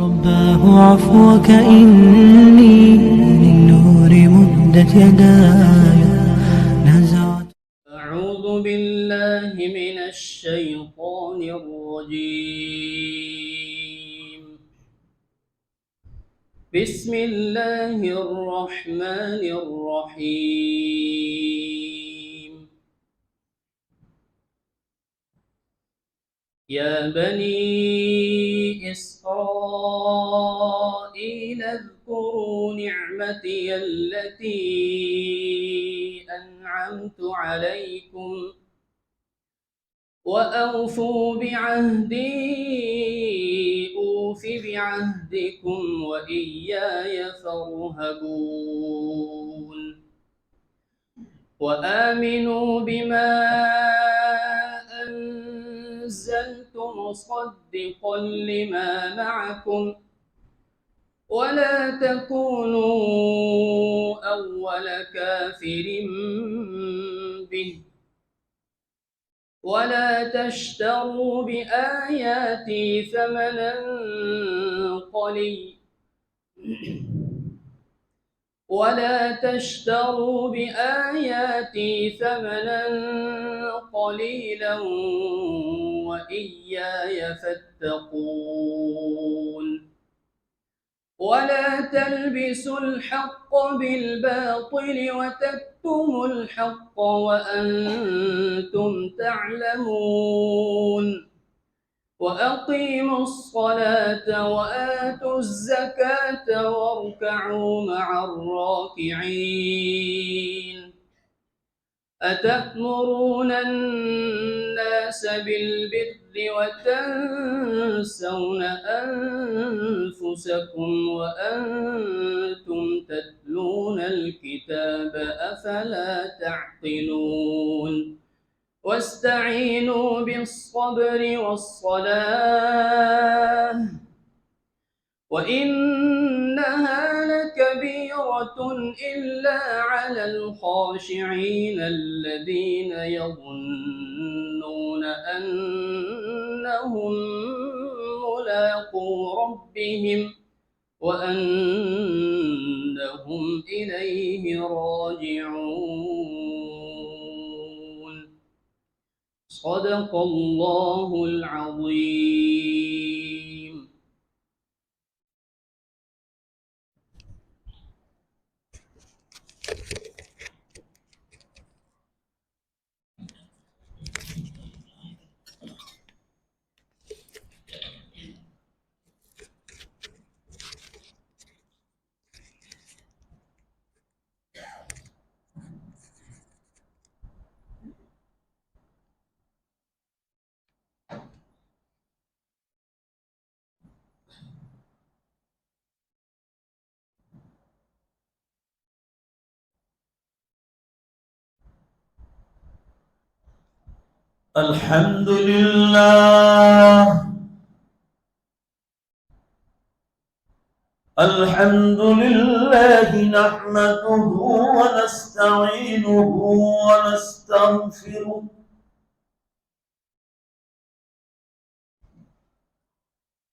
رباه عفوك إني للنور مدت يداي نزعت. أعوذ بالله من الشيطان الرجيم. بسم الله الرحمن الرحيم. يا بني إسرائيل اذكروا نعمتي التي أنعمت عليكم وأوفوا بعهدي أوف بعهدكم وإياي فارهبون. وآمنوا بما أنزلت مصدقا لما معكم ولا تكونوا أول كافر به ولا تشتروا بآياتي ثمنا قليلا وإياي فاتقون. ولا تلبسوا الحق بالباطل وتكتموا الحق وأنتم تعلمون. وأقيموا الصلاة وآتوا الزكاة واركعوا مع الراكعين. أتأمرون الناس بالبر وتنسون أنفسكم وأنتم تتلون الكتاب أفلا تعقلون. واستعينوا بالصبر والصلاة وإنها لكبيرة إلا على الخاشعين الذين يظنون أنهم ملاقو ربهم وأنهم إليه راجعون. صدق الله العظيم. الحمد لله نحمده ونستعينه ونستغفره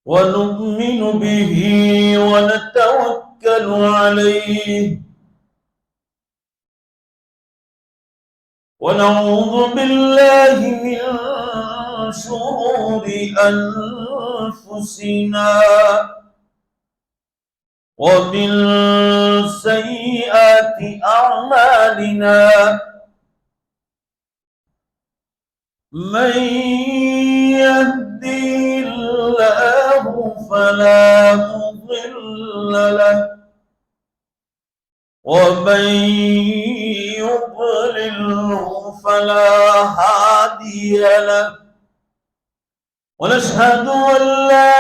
ونؤمن به ونتوكل عليه ونعوذ بالله من شرور أنفسنا ومن سيئات أعمالنا من يهدي الله فلا مضل له ومن يضلله فلا هادي له ونشهد أن لا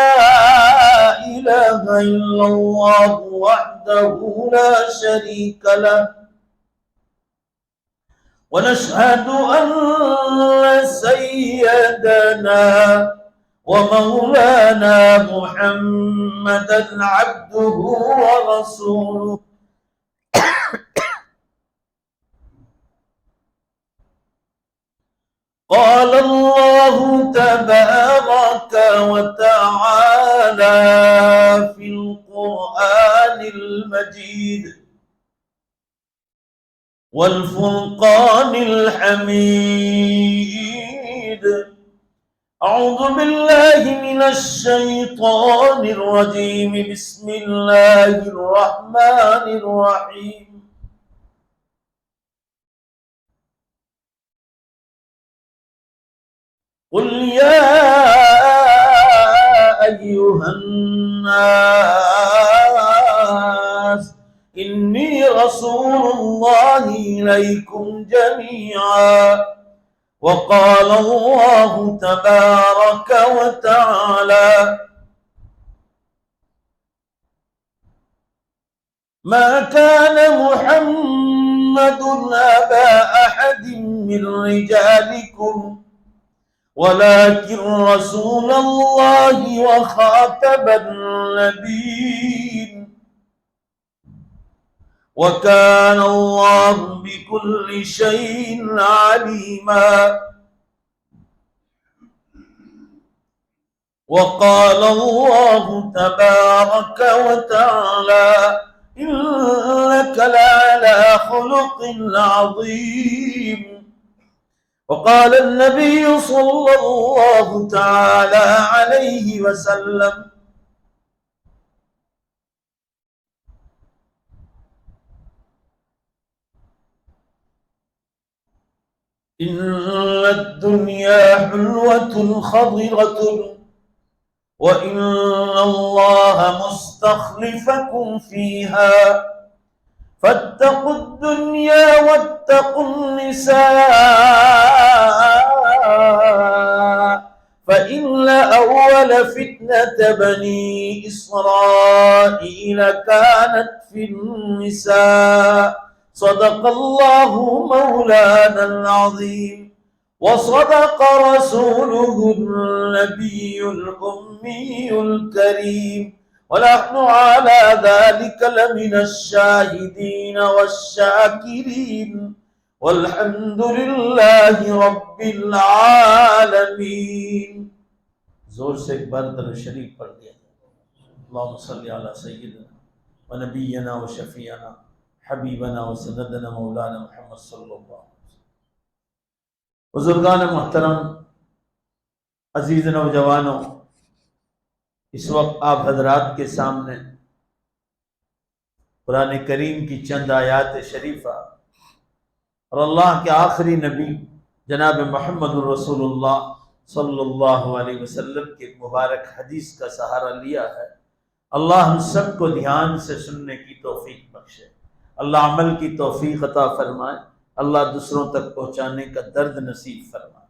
إله إلا الله وحده لا شريك له ونشهد أن سيدنا ومولانا محمدا عبده ورسوله قال الله تبارك وتعالى والفرقان الحميد. أعوذ بالله من الشيطان الرجيم. بسم الله الرحمن الرحيم. قل يا أيها الناس إني رسول الله إليكم جميعا. وقال الله تبارك وتعالى: ما كان محمد أبا أحد من رجالكم ولكن رسول الله وخاتم النبيين وكان الله بكل شيء عليما. وقال الله تبارك وتعالى: إنك لعلى خلق عظيم. وقال النبي صلى الله تعالى عليه وسلم: إن الدنيا حلوة خضرة وإن الله مستخلفكم فيها فاتقوا الدنيا واتقوا النساء فإن أول فتنة بني إسرائيل كانت في النساء. صدق الله مولانا العظيم وصدق رسوله النبي الأمي الكريم ونحن على ذلك لمن الشاهدين والشاكرين والحمد لله رب العالمين. زور سے ایک بار درود شریف پڑھ دیا. اللهم صل على سيدنا ونبينا وشفيعنا حبیبنا وسندنا مولانا محمد صلی اللہ علیہ وسلم. بزرگان محترم، عزیز نوجوانوں، اس وقت آپ حضرات کے سامنے قرآن کریم کی چند آیات شریفہ اور اللہ کے آخری نبی جناب محمد الرسول اللہ صلی اللہ علیہ وسلم کی ایک مبارک حدیث کا سہارا لیا ہے. اللہ ہم سب کو دھیان سے سننے کی توفیق بخشے، اللہ عمل کی توفیق عطا فرمائے، اللہ دوسروں تک پہنچانے کا درد نصیب فرمائے.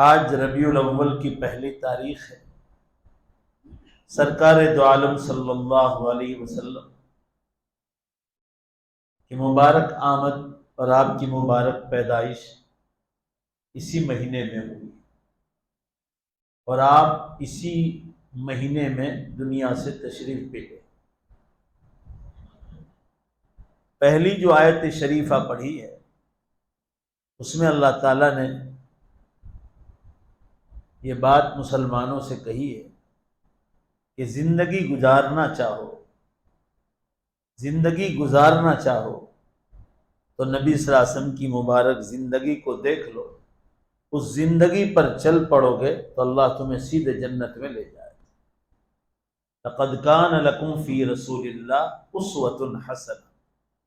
آج ربیع الاول کی پہلی تاریخ ہے. سرکار دو عالم صلی اللہ علیہ وسلم کی مبارک آمد اور آپ کی مبارک پیدائش اسی مہینے میں ہوئی اور آپ اسی مہینے میں دنیا سے تشریف لے گئے. پہلی جو آیت شریفہ پڑھی ہے اس میں اللہ تعالیٰ نے یہ بات مسلمانوں سے کہی ہے کہ زندگی گزارنا چاہو تو نبی صلی اللہ علیہ وسلم کی مبارک زندگی کو دیکھ لو. اس زندگی پر چل پڑو گے تو اللہ تمہیں سیدھے جنت میں لے جائے. لقد کان لکم فی رسول اللہ اسوۃ حسنہ،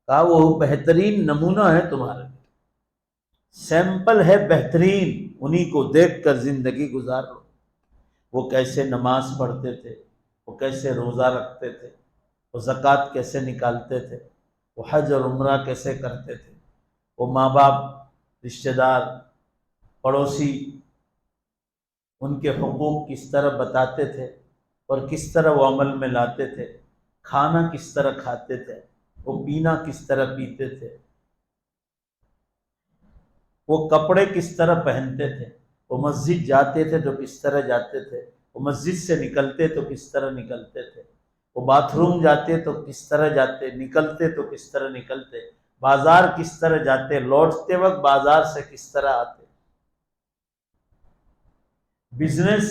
کہا وہ بہترین نمونہ ہے تمہارے لیے، سیمپل ہے بہترین، انہی کو دیکھ کر زندگی گزار لو. وہ کیسے نماز پڑھتے تھے، وہ کیسے روزہ رکھتے تھے، وہ زکوٰۃ کیسے نکالتے تھے، وہ حج اور عمرہ کیسے کرتے تھے، وہ ماں باپ، رشتہ دار، پڑوسی، ان کے حقوق کس طرح بتاتے تھے اور کس طرح وہ عمل میں لاتے تھے، کھانا کس طرح کھاتے تھے، وہ پینا کس طرح پیتے تھے، وہ کپڑے کس طرح پہنتے تھے، وہ مسجد جاتے تھے تو کس طرح جاتے تھے، وہ مسجد سے نکلتے تو کس طرح نکلتے تھے، وہ باتھ روم جاتے تو کس طرح جاتے، نکلتے تو کس طرح نکلتے، بازار کس طرح جاتے، لوٹتے وقت بازار سے کس طرح آتے، بزنس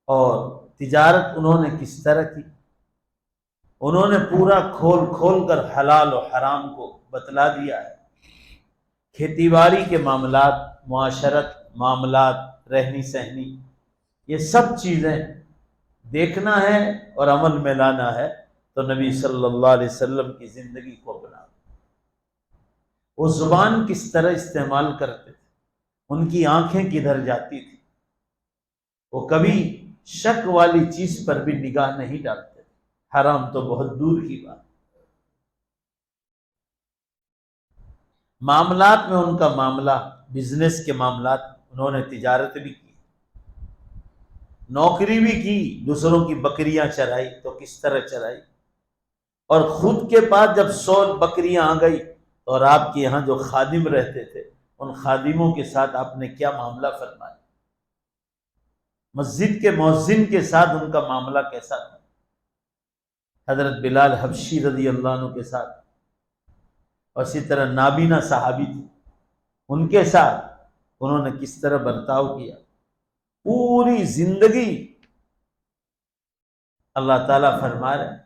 اور تجارت انہوں نے کس طرح کی، انہوں نے پورا کھول کھول کر حلال و حرام کو بتلا دیا ہے۔ کھیتی باڑی کے معاملات، معاشرت، معاملات، رہنی سہنی، یہ سب چیزیں دیکھنا ہے اور عمل میں لانا ہے تو نبی صلی اللہ علیہ وسلم کی زندگی کو اپنا۔ وہ زبان کس طرح استعمال کرتے تھے، ان کی آنکھیں کدھر جاتی تھی، وہ کبھی شک والی چیز پر بھی نگاہ نہیں ڈالتے، حرام تو بہت دور کی بات۔ معاملات میں ان کا معاملہ، بزنس کے معاملات، انہوں نے تجارت بھی کی، نوکری بھی کی، دوسروں کی بکریاں چرائی تو کس طرح چرائی، اور خود کے پاس جب 100 بکریاں آ گئی اور آپ کے یہاں جو خادم رہتے تھے ان خادموں کے ساتھ آپ نے کیا معاملہ فرمایا، مسجد کے مؤذن کے ساتھ ان کا معاملہ کیسا تھا، حضرت بلال حبشی رضی اللہ عنہ کے ساتھ، اور اسی طرح نابینا صحابی تھے ان کے ساتھ انہوں نے کس طرح برتاؤ کیا۔ پوری زندگی اللہ تعالیٰ فرما رہے ہیں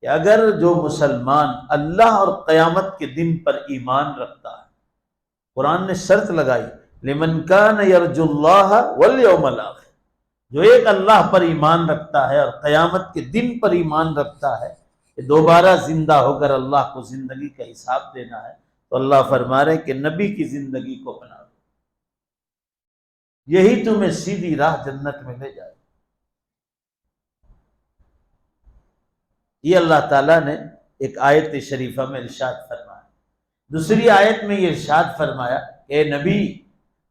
کہ اگر جو مسلمان اللہ اور قیامت کے دن پر ایمان رکھتا ہے، قرآن نے شرط لگائی لمن کان یرجو اللہ والیوم الاخر، جو ایک اللہ پر ایمان رکھتا ہے اور قیامت کے دن پر ایمان رکھتا ہے کہ دوبارہ زندہ ہو کر اللہ کو زندگی کا حساب دینا ہے، تو اللہ فرما رہے ہیں کہ نبی کی زندگی کو اپنا، یہی تمہیں سیدھی راہ جنت میں لے جائے۔ یہ اللہ تعالیٰ نے ایک آیت شریفہ میں ارشاد فرمایا۔ دوسری آیت میں یہ ارشاد فرمایا اے نبی،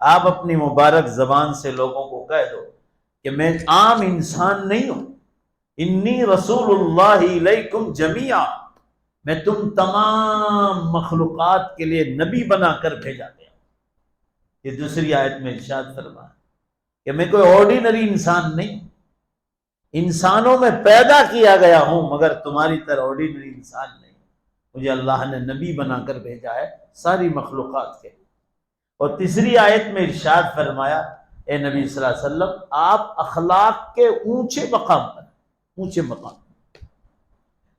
آپ اپنی مبارک زبان سے لوگوں کو کہہ دو کہ میں عام انسان نہیں ہوں، انی رسول اللہ علیکم جمیعا، میں تم تمام مخلوقات کے لیے نبی بنا کر بھیجا گیا۔ یہ دوسری آیت میں ارشاد فرمایا کہ میں کوئی آرڈینری انسان نہیں، انسانوں میں پیدا کیا گیا ہوں مگر تمہاری طرح آرڈینری انسان نہیں، مجھے اللہ نے نبی بنا کر بھیجا ہے ساری مخلوقات کے۔ اور تیسری آیت میں ارشاد فرمایا اے نبی صلی اللہ علیہ وسلم، آپ اخلاق کے اونچے مقام پر، اونچے مقام پر،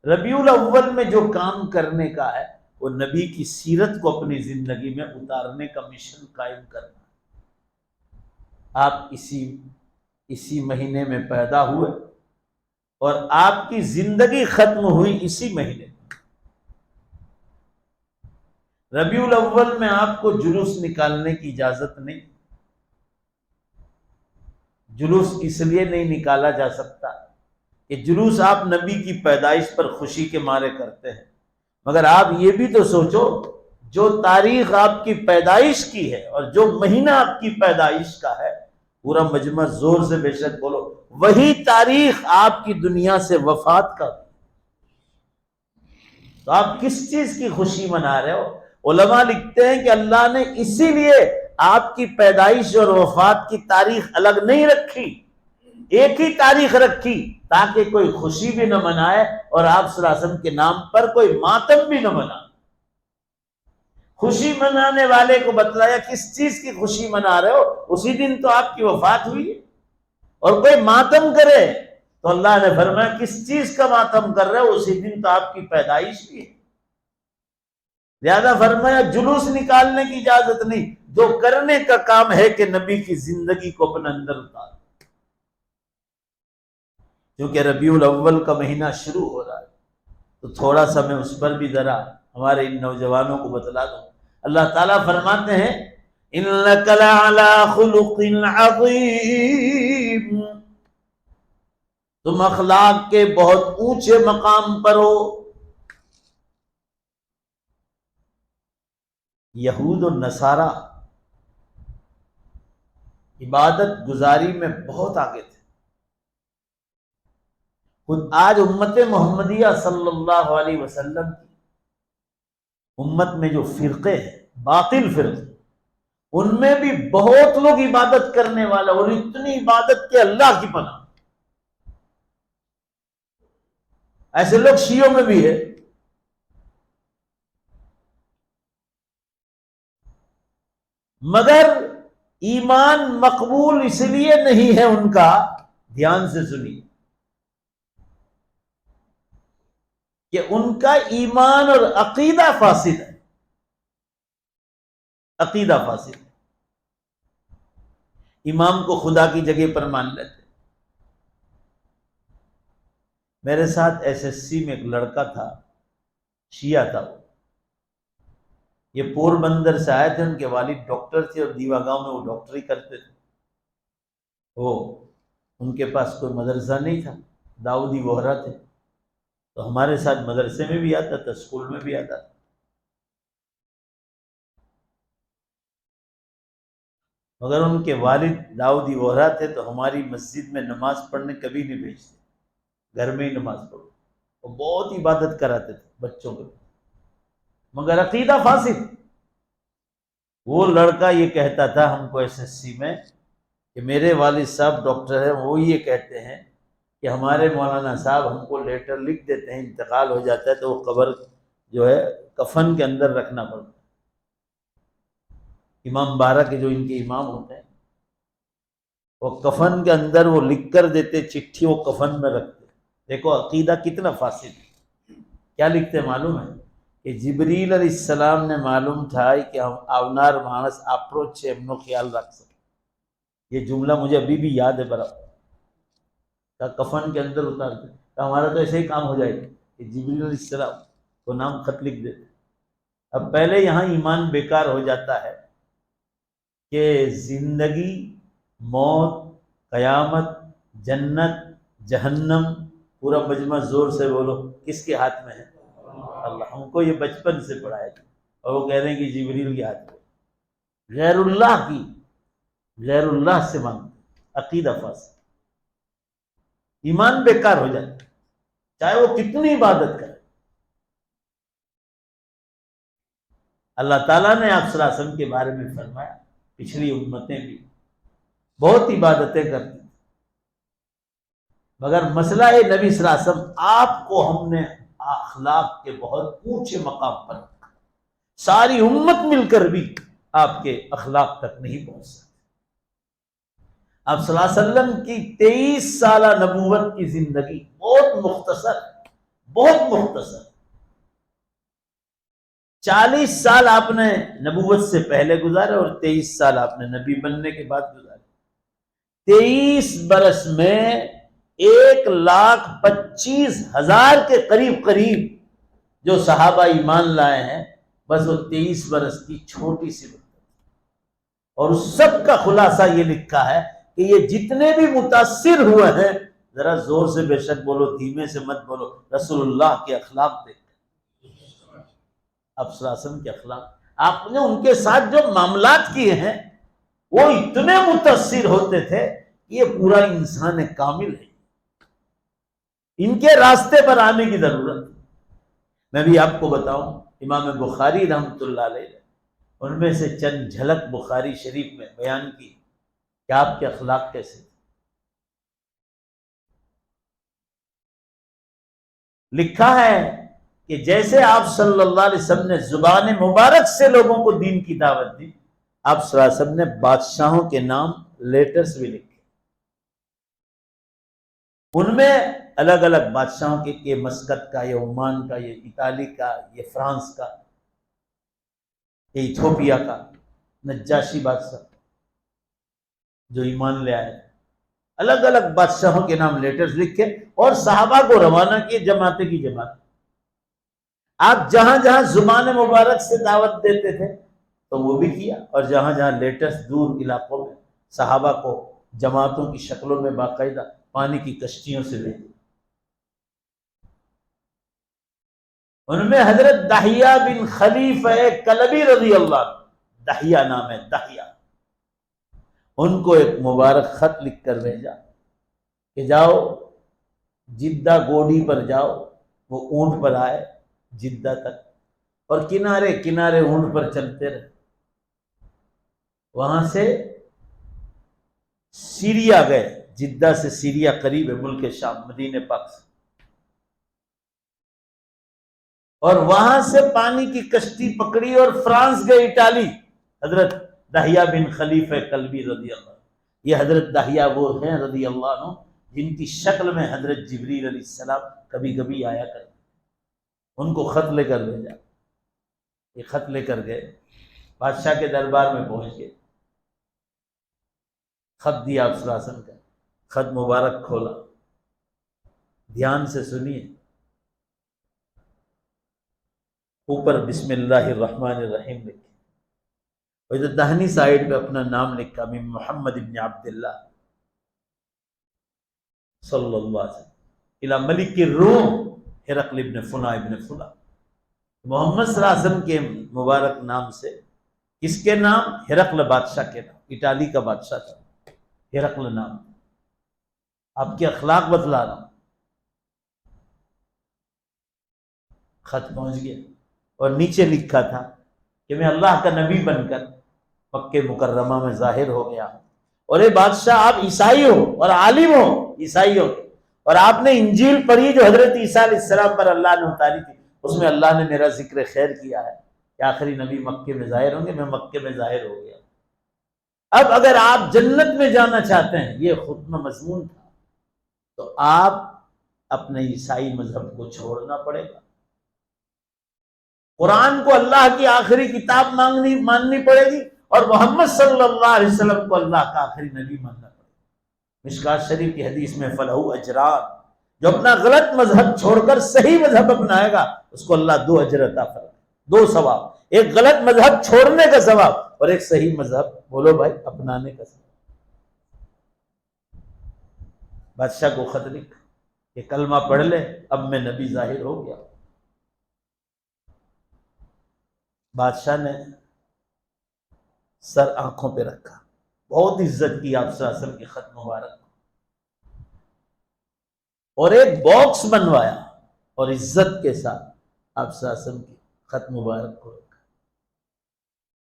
ربیع الاول میں جو کام کرنے کا ہے وہ نبی کی سیرت کو اپنی زندگی میں اتارنے کا مشن قائم کرنا۔ آپ اسی مہینے میں پیدا ہوئے اور آپ کی زندگی ختم ہوئی اسی مہینے میں۔ ربیع الاول میں آپ کو جلوس نکالنے کی اجازت نہیں، جلوس اس لیے نہیں نکالا جا سکتا کہ جلوس آپ نبی کی پیدائش پر خوشی کے مارے کرتے ہیں، مگر آپ یہ بھی تو سوچو جو تاریخ آپ کی پیدائش کی ہے اور جو مہینہ آپ کی پیدائش کا ہے، پورا مجمع زور سے بے شک بولو، وہی تاریخ آپ کی دنیا سے وفات کا، تو آپ کس چیز کی خوشی منا رہے ہو؟ علماء لکھتے ہیں کہ اللہ نے اسی لیے آپ کی پیدائش اور وفات کی تاریخ الگ نہیں رکھی، ایک ہی تاریخ رکھی تاکہ کوئی خوشی بھی نہ منائے اور آپ صلی اللہ علیہ وسلم کے نام پر کوئی ماتم بھی نہ منائے۔ خوشی منانے والے کو بتلایا کس چیز کی خوشی منا رہے ہو، اسی دن تو آپ کی وفات ہوئی ہے، اور کوئی ماتم کرے تو اللہ نے فرمایا کس چیز کا ماتم کر رہے ہو، اسی دن تو آپ کی پیدائش بھی ہے۔ لہذا فرمایا جلوس نکالنے کی اجازت نہیں، جو کرنے کا کام ہے کہ نبی کی زندگی کو اپنے اندر اتار، کیونکہ ربیع الاول کا مہینہ شروع ہو رہا ہے، تو تھوڑا سا میں اس پر بھی ذرا ہمارے ان نوجوانوں کو بتلا دوں۔ اللہ تعالیٰ فرماتے ہیں اِنَّكَ لَعَلَىٰ خُلُقٍ عَظِيمٍ، تم اخلاق کے بہت اونچے مقام پر ہو۔ یہود و نصارہ عبادت گزاری میں بہت آگے تھے، خود آج امت محمدیہ صلی اللہ علیہ وسلم کی امت میں جو فرقے ہیں، باطل فرقے، ان میں بھی بہت لوگ عبادت کرنے والا، اور اتنی عبادت کہ اللہ کی پناہ، ایسے لوگ شیعوں میں بھی ہے۔ مگر ایمان مقبول اس لیے نہیں ہے ان کا، دھیان سے سنیے، کہ ان کا ایمان اور عقیدہ فاسد ہے، عقیدہ فاسد ہے، امام کو خدا کی جگہ پر مان لیتے۔ میرے ساتھ SSC میں ایک لڑکا تھا، شیعہ تھا، یہ پور بندر سے آئے تھے، ان کے والد ڈاکٹر تھے اور دیوا گاؤں میں وہ ڈاکٹری کرتے تھے۔ وہ ان کے پاس کوئی مدرسہ نہیں تھا، داؤدی بوہرا تھے، تو ہمارے ساتھ مدرسے میں بھی آتا تھا، اسکول میں بھی آتا تھا۔ مگر ان کے والد داؤدی بوہرا تھے تو ہماری مسجد میں نماز پڑھنے کبھی نہیں بھیجتے، گھر میں ہی نماز پڑھو۔ وہ بہت عبادت کراتے تھے بچوں کو، مگر عقیدہ فاسد۔ وہ لڑکا یہ کہتا تھا ہم کو SSC میں کہ میرے والد صاحب ڈاکٹر ہیں، وہ یہ کہتے ہیں کہ ہمارے مولانا صاحب ہم کو لیٹر لکھ دیتے ہیں، انتقال ہو جاتا ہے تو وہ قبر جو ہے کفن کے اندر رکھنا پڑتا ہے۔ امام بارہ کے جو ان کے امام ہوتے ہیں وہ کفن کے اندر وہ لکھ کر دیتے چٹھی، وہ کفن میں رکھتے۔ دیکھو عقیدہ کتنا فاسد ہے۔ کیا لکھتے معلوم ہے کہ جبریل علیہ السلام نے معلوم تھا کہ ہم آونار مانس اپروچ سے ہم خیال رکھ سکتے۔ یہ جملہ مجھے ابھی بھی یاد ہے برابر، کفن کے اندر اتارتے، ہمارا تو ایسے ہی کام ہو جائے گا کہ جبریل علیہ السلام کو نام خط لکھ دیتے۔ اب پہلے یہاں ایمان بیکار ہو جاتا ہے کہ زندگی، موت، قیامت، جنت، جہنم، پورا مجمع زور سے بولو، کس کے ہاتھ میں ہے؟ اللہ۔ ہم کو یہ بچپن سے پڑھایا تھا، اور وہ کہہ رہے ہیں کہ جبریل کے ہاتھ میں، غیر اللہ کی، غیر اللہ سے مانگتے، عقیدہ فاسد، ایمان بیکار ہو جاتا ہے چاہے وہ کتنی عبادت کرے۔ اللہ تعالیٰ نے آپ صلی اللہ علیہ وسلم کے بارے میں فرمایا پچھلی امتیں بھی بہت عبادتیں کرتی، مگر مسئلہ ہے نبی صلی اللہ علیہ وسلم آپ کو ہم نے اخلاق کے بہت اونچے مقام پر رکھا، ساری امت مل کر بھی آپ کے اخلاق تک نہیں پہنچ سکتے۔ آپ صلی اللہ علیہ وسلم کی 23 سالہ نبوت کی زندگی بہت مختصر، بہت مختصر۔ 40 سال آپ نے نبوت سے پہلے گزارے اور 23 سال آپ نے نبی بننے کے بعد گزارے۔ 23 برس میں 1,25,000 کے قریب جو صحابہ ایمان لائے ہیں، بس وہ 23 برس کی چھوٹی سی مدت، اور اس سب کا خلاصہ یہ لکھا ہے کہ یہ جتنے بھی متاثر ہوئے ہیں، ذرا زور سے بے شک بولو، دھیمے سے مت بولو، رسول اللہ کے اخلاق دیکھ، آپ صلی اللہ علیہ وسلم کے اخلاق، آپ نے ان کے ساتھ جو معاملات کیے ہیں وہ اتنے متاثر ہوتے تھے کہ یہ پورا انسان کامل ہے، ان کے راستے پر آنے کی ضرورت ہے۔ میں بھی آپ کو بتاؤں، امام بخاری رحمۃ اللہ علیہ، ان میں سے چند جھلک بخاری شریف میں بیان کی کہ آپ کے اخلاق کیسے تھے۔ لکھا ہے کہ جیسے آپ صلی اللہ علیہ وسلم نے زبان مبارک سے لوگوں کو دین کی دعوت دی، آپ صلی اللہ علیہ وسلم نے بادشاہوں کے نام لیٹرز بھی لکھے، ان میں الگ الگ بادشاہوں کے، یہ مسقط کا، یہ عمان کا، یہ اٹالی کا، یہ فرانس کا، یہ ایتھوپیا کا نجاشی بادشاہ جو ایمان لے آئے، الگ الگ بادشاہوں کے نام لیٹرز لکھے اور صحابہ کو روانہ کیے، جماعتیں کی جماعت۔ آپ جہاں جہاں زبان مبارک سے دعوت دیتے تھے تو وہ بھی کیا، اور جہاں جہاں لیٹرز دور علاقوں میں صحابہ کو جماعتوں کی شکلوں میں باقاعدہ پانی کی کشتیوں سے لے۔ ان میں حضرت دحیہ بن خلیفہ کلبی رضی اللہ عنہ، دحیہ نام ہے، دحیہ، ان کو ایک مبارک خط لکھ کر بھیجا کہ جاؤ جدہ گوڑی پر جاؤ، وہ اونٹ پر آئے جدہ تک، اور کنارے کنارے اونٹ پر چلتے رہے، وہاں سے سیریا گئے، جدہ سے سیریا قریب ہے، ملک شام، مدینہ پاک سے، اور وہاں سے پانی کی کشتی پکڑی اور فرانس گئے، اٹالی، حضرت دحیہ بن خلیفہ کلبی رضی اللہ عنہ۔ یہ حضرت دحیہ وہ ہیں رضی اللہ عنہ جن کی شکل میں حضرت جبریل علیہ السلام کبھی کبھی آیا کرتے، ان کو خط لے کر بھیجا. یہ خط لے کر گئے، بادشاہ کے دربار میں پہنچ گئے. خط دیا آپ صلی اللہ علیہ وسلم کا. خط مبارک کھولا، دھیان سے سنیے. اوپر بسم اللہ الرحمن الرحیم لکھے، اور ادھر دہنی سائیڈ پہ اپنا نام لکھا، من محمد ابن عبداللہ صلی اللہ علیہ وسلم الی ملک الروم ہرقل ابن فنا ابن فنا. محمد صلی اللہ علیہ وسلم کے مبارک نام سے، کس کے نام؟ ہرقل بادشاہ کے نام. اٹالی کا بادشاہ تھا، ہرقل نام. آپ کے اخلاق بتلا رہا ہوں. خط پہنچ گیا اور نیچے لکھا تھا کہ میں اللہ کا نبی بن کر مکہ مکرمہ میں ظاہر ہو گیا ہوں. اور اے بادشاہ، آپ عیسائی ہو اور عالم ہو عیسائیوں کے، اور آپ نے انجیل پڑھی جو حضرت عیسیٰ علیہ السلام پر اللہ نے اتاری تھی. اس میں اللہ نے میرا ذکر خیر کیا ہے کہ آخری نبی مکے میں ظاہر ہوں گے. میں مکے میں ظاہر ہو گیا. اب اگر آپ جنت میں جانا چاہتے ہیں، یہ ختم مضمون تھا، تو آپ اپنے عیسائی مذہب کو چھوڑنا پڑے گا. قرآن کو اللہ کی آخری کتاب ماننی پڑے گی، اور محمد صلی اللہ علیہ وسلم کو اللہ کا آخری نبی ماننا پڑے گا. مشکوٰۃ شریف کی حدیث میں فلہ اجران، جو اپنا غلط مذہب چھوڑ کر صحیح مذہب اپنائے گا اس کو اللہ 2 اجر عطا فرمائے، 2 ثواب. ایک غلط مذہب چھوڑنے کا ثواب، اور ایک صحیح مذہب، بولو بھائی، اپنانے کا ثواب. بادشاہ کو خط لکھا کہ کلمہ پڑھ لے، اب میں نبی ظاہر ہو گیا. بادشاہ نے سر آنکھوں پہ رکھا، بہت عزت کی آپ صلی اللہ علیہ وسلم کی خط مبارک، اور ایک باکس بنوایا اور عزت کے ساتھ آپ صلی اللہ علیہ وسلم کی خط مبارک کو رکھا.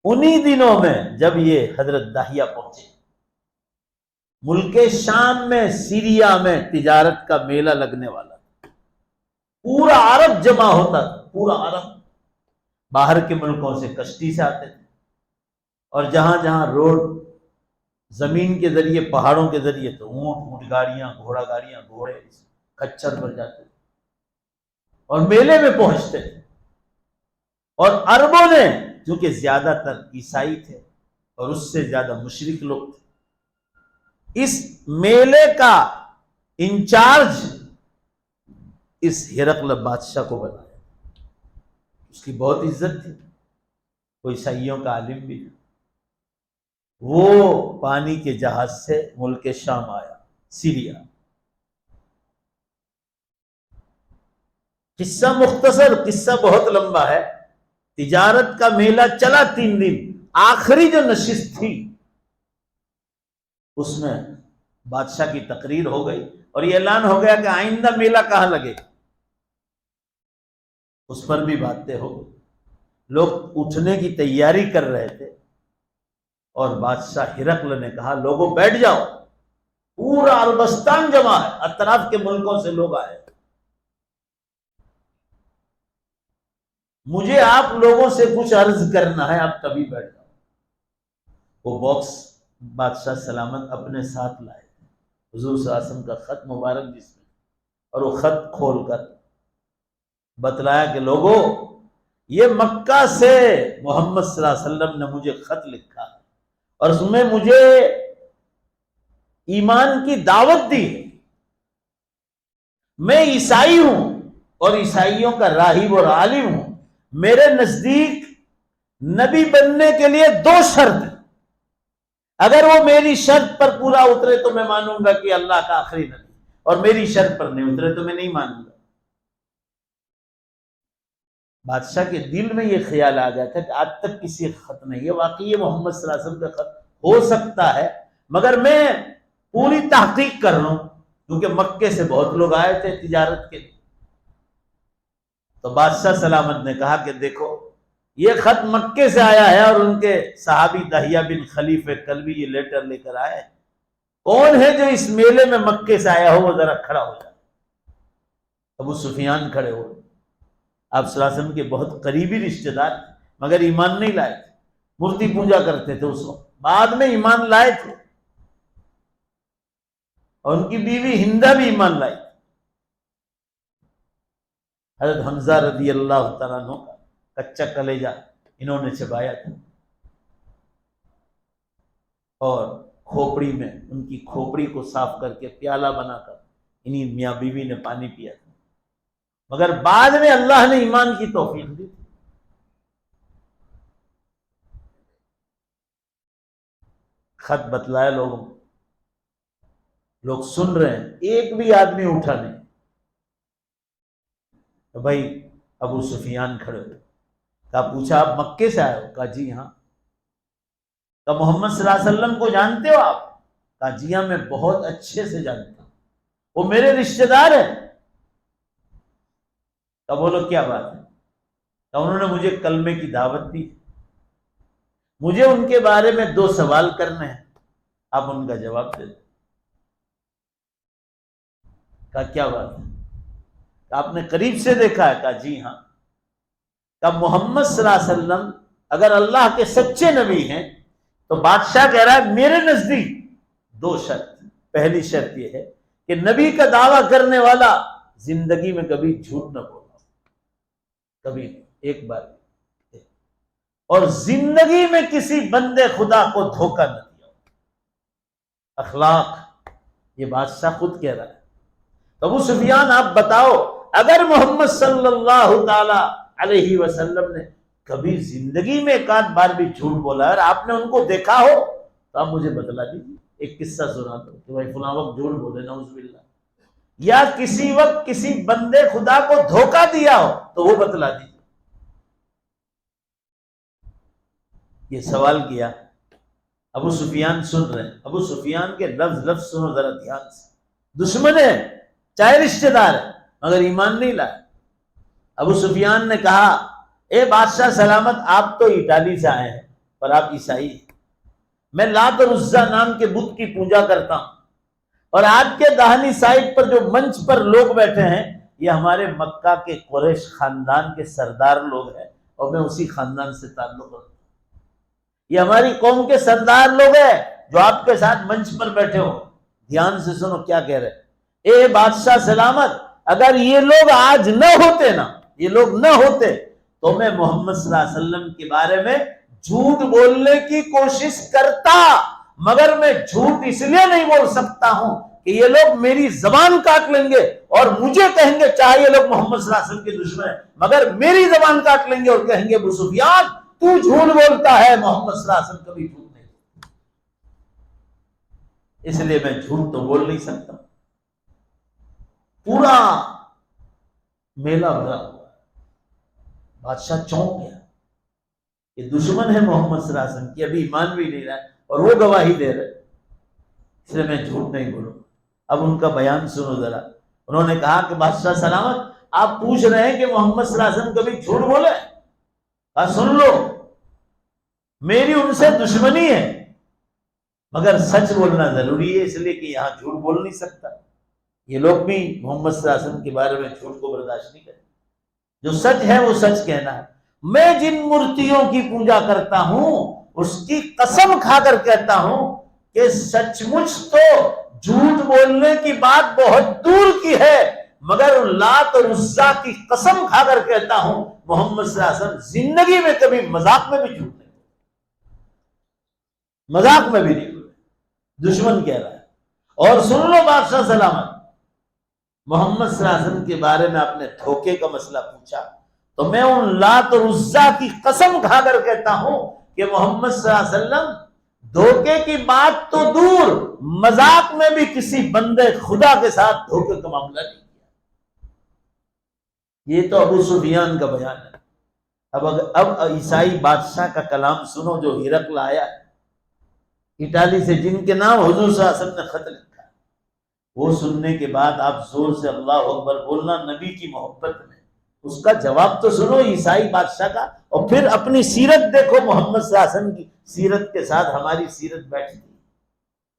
انہی دنوں میں جب یہ حضرت داہیہ پہنچے، ملک شام میں، سیریا میں تجارت کا میلہ لگنے والا تھا. پورا عرب جمع ہوتا تھا، پورا عرب. باہر کے ملکوں سے کشتی سے آتے تھے، اور جہاں جہاں روڈ زمین کے ذریعے، پہاڑوں کے ذریعے، تو اونٹ گاڑیاں، گھوڑا گاڑیاں، گھوڑے کچر پر جاتے تھے اور میلے میں پہنچتے تھے. اور عربوں نے، جو کہ زیادہ تر عیسائی تھے اور اس سے زیادہ مشرک لوگ تھے، اس میلے کا انچارج اس ہرقل بادشاہ کو بنایا. اس کی بہت عزت تھی، وہ عیسائیوں کا عالم بھی تھا. وہ پانی کے جہاز سے ملک شام آیا، سیریا. قصہ مختصر، قصہ بہت لمبا ہے. تجارت کا میلہ چلا 3 دن. آخری جو نشست تھی اس میں بادشاہ کی تقریر ہو گئی اور یہ اعلان ہو گیا کہ آئندہ میلہ کہاں لگے. اس پر بھی باتیں ہو گئی. لوگ اٹھنے کی تیاری کر رہے تھے اور بادشاہ ہرقل نے کہا لوگوں بیٹھ جاؤ، پورا عربستان جمع ہے، اطراف کے ملکوں سے لوگ آئے، مجھے آپ لوگوں سے کچھ عرض کرنا ہے، آپ تبھی بیٹھ جاؤ. وہ باکس بادشاہ سلامت اپنے ساتھ لائے تھے، حضور صلی اللہ علیہ وسلم کا خط مبارک جس میں، اور وہ خط کھول کر بتلایا کہ لوگوں، یہ مکہ سے محمد صلی اللہ علیہ وسلم نے مجھے خط لکھا اور اس میں مجھے ایمان کی دعوت دی. میں عیسائی ہوں اور عیسائیوں کا راہب اور عالم ہوں. میرے نزدیک نبی بننے کے لیے 2 شرط ہیں. اگر وہ میری شرط پر پورا اترے تو میں مانوں گا کہ اللہ کا آخری نبی، اور میری شرط پر نہیں اترے تو میں نہیں مانوں گا. بادشاہ کے دل میں یہ خیال آ گیا تھا کہ آج تک کسی خط نہیں ہے، واقعی یہ محمد صلی اللہ علیہ وسلم کا خط ہو سکتا ہے، مگر میں پوری تحقیق کر رہا ہوں، کیونکہ مکے سے بہت لوگ آئے تھے تجارت کے لیے. تو بادشاہ سلامت نے کہا کہ دیکھو، یہ خط مکے سے آیا ہے اور ان کے صحابی داہیہ بن خلیف کلبی یہ لیٹر لے کر آئے. کون ہے جو اس میلے میں مکے سے آیا ہو، وہ ذرا کھڑا ہو جائے. ابو سفیان کھڑے ہوئے. آپ صلی اللہ علیہ وسلم کے بہت قریبی رشتہ دار تھے، مگر ایمان نہیں لائے تھے، مورتی پوجا کرتے تھے اس وقت. بعد میں ایمان لائے تھے، اور ان کی بیوی ہندہ بھی ایمان لائی. حضرت حمزہ رضی اللہ تعالیٰ عنہ کا کچا کلیجہ انہوں نے چبایا تھا، اور کھوپڑی میں ان کی کھوپڑی کو صاف کر کے پیالہ بنا کر انہی میاں بیوی نے پانی پیا تھا، مگر بعد میں اللہ نے ایمان کی توفیق دی۔ خط بتلایا لوگوں، لوگ سن رہے ہیں، ایک بھی آدمی اٹھا نہیں۔ تو بھائی ابو سفیان کھڑے ہوئے، کہا پوچھا آپ مکے سے آئے ہو؟ کہا جی ہاں۔ کہا محمد صلی اللہ علیہ وسلم کو جانتے ہو آپ؟ کہا جی ہاں میں بہت اچھے سے جانتا ہوں، وہ میرے رشتہ دار ہیں۔ کہا بولو کیا بات ہے؟ کہا انہوں نے مجھے کلمے کی دعوت دی، مجھے ان کے بارے میں 2 سوال کرنے ہیں، آپ ان کا جواب دے دیں۔ کہا کیا بات ہے؟ کہا آپ نے قریب سے دیکھا ہے؟ کہا جی ہاں۔ کہا محمد صلی اللہ علیہ وسلم اگر اللہ کے سچے نبی ہیں تو بادشاہ کہہ رہا ہے میرے نزدیک 2 شرط۔ پہلی شرط یہ ہے کہ نبی کا دعویٰ کرنے والا زندگی میں کبھی جھوٹ نہ بولا، کبھی ایک بار، اور زندگی میں کسی بندے خدا کو دھوکہ نہ دیا۔ اخلاق، یہ بادشاہ خود کہہ رہا ہے۔ تو ابو سفیان آپ بتاؤ، اگر محمد صلی اللہ تعالی علیہ وسلم نے کبھی زندگی میں ایک آدھ بار بھی جھوٹ بولا ہے اور آپ نے ان کو دیکھا ہو تو آپ مجھے بتلا دیجیے، ایک قصہ سنا دو کہ بھائی فلاں وقت جھوٹ بولے نعوذ باللہ، یا کسی وقت کسی بندے خدا کو دھوکہ دیا ہو تو وہ بتلا دیجیے۔ یہ سوال کیا، ابو سفیان سن رہے ہیں، ابو سفیان کے لفظ لفظ سنو ذرا دھیان سے، دشمن ہے چاہے رشتہ دار ہے مگر ایمان نہیں لائے۔ ابو سفیان نے کہا اے بادشاہ سلامت، آپ تو اٹالی سے آئے ہیں پر آپ عیسائی ہیں، میں لات اور عزا نام کے بت کی پوجا کرتا ہوں، اور آپ کے داہنی سائڈ پر جو منچ پر لوگ بیٹھے ہیں یہ ہمارے مکہ کے قریش خاندان کے سردار لوگ ہیں، اور میں اسی خاندان سے تعلق رکھتا ہوں، یہ ہماری قوم کے سردار لوگ ہیں جو آپ کے ساتھ منچ پر بیٹھے ہو۔ دھیان سے سنو کیا کہہ رہے ہیں، اے بادشاہ سلامت، اگر یہ لوگ آج نہ ہوتے نا، یہ لوگ نہ ہوتے تو میں محمد صلی اللہ علیہ وسلم کے بارے میں جھوٹ بولنے کی کوشش کرتا، مگر میں جھوٹ اس لیے نہیں بول سکتا ہوں کہ یہ لوگ میری زبان کاٹ لیں گے اور مجھے کہیں گے، چاہے یہ لوگ محمد صلی اللہ علیہ وسلم کے دشمن ہیں، مگر میری زبان کاٹ لیں گے اور کہیں گے ابو سفیان تو جھوٹ بولتا ہے، محمد صلی اللہ علیہ وسلم کبھی جھوٹ نہیں، اس لیے میں جھوٹ تو بول نہیں سکتا۔ پورا میلہ بھرا ہوا، بادشاہ چونک گیا، یہ دشمن ہے محمد صلی اللہ علیہ وسلم کی، ابھی ایمان بھی نہیں رہا ہے اور وہ گواہی دے رہے، اس لیے میں جھوٹ نہیں بولوں۔ اب ان کا بیان سنو ذرا، انہوں نے کہا کہ بادشاہ سلامت آپ پوچھ رہے ہیں کہ محمد صلی اللہ علیہ وسلم کبھی جھوٹ بولے؟ کہا سن لو، میری ان سے دشمنی ہے مگر سچ بولنا ضروری ہے، اس لیے کہ یہاں جھوٹ بول نہیں سکتا، یہ لوگ بھی محمد صلی اللہ علیہ وسلم کے بارے میں جھوٹ کو برداشت نہیں کرتے، جو سچ ہے وہ سچ کہنا ہے۔ میں جن مورتیوں کی پوجا کرتا ہوں اس کی قسم کھا کر کہتا ہوں کہ سچ مچ تو جھوٹ بولنے کی بات بہت دور کی ہے، مگر لات اور عزا کی قسم کھا کر کہتا ہوں محمد صلی اللہ علیہ وسلم زندگی میں کبھی مذاق میں بھی جھوٹ نہیں، مذاق میں بھی نہیں بولے، دشمن کہہ رہا ہے۔ اور سن لو بادشاہ سلامت، محمد صلی اللہ علیہ وسلم کے بارے میں آپ نے دھوکے کا مسئلہ پوچھا تو میں ان لات اور عزا کی قسم کھا کر کہتا ہوں کہ محمد صلی اللہ علیہ وسلم دھوکے کی بات تو دور، مذاق میں بھی کسی بندے خدا کے ساتھ دھوکے کا معاملہ نہیں کیا۔ یہ تو ابو سفیان کا بیان ہے۔ اب عیسائی بادشاہ کا کلام سنو جو ہرقل آیا ہے اٹالی سے، جن کے نام حضور صلی اللہ علیہ وسلم نے خط لکھا ہے، وہ سننے کے بعد آپ زور سے اللہ اکبر بولنا نبی کی محبت میں۔ اس کا جواب تو سنو عیسائی بادشاہ کا، اور پھر اپنی سیرت دیکھو، محمد صلی اللہ علیہ وسلم کی سیرت کے ساتھ ہماری سیرت بیٹھتی ہے،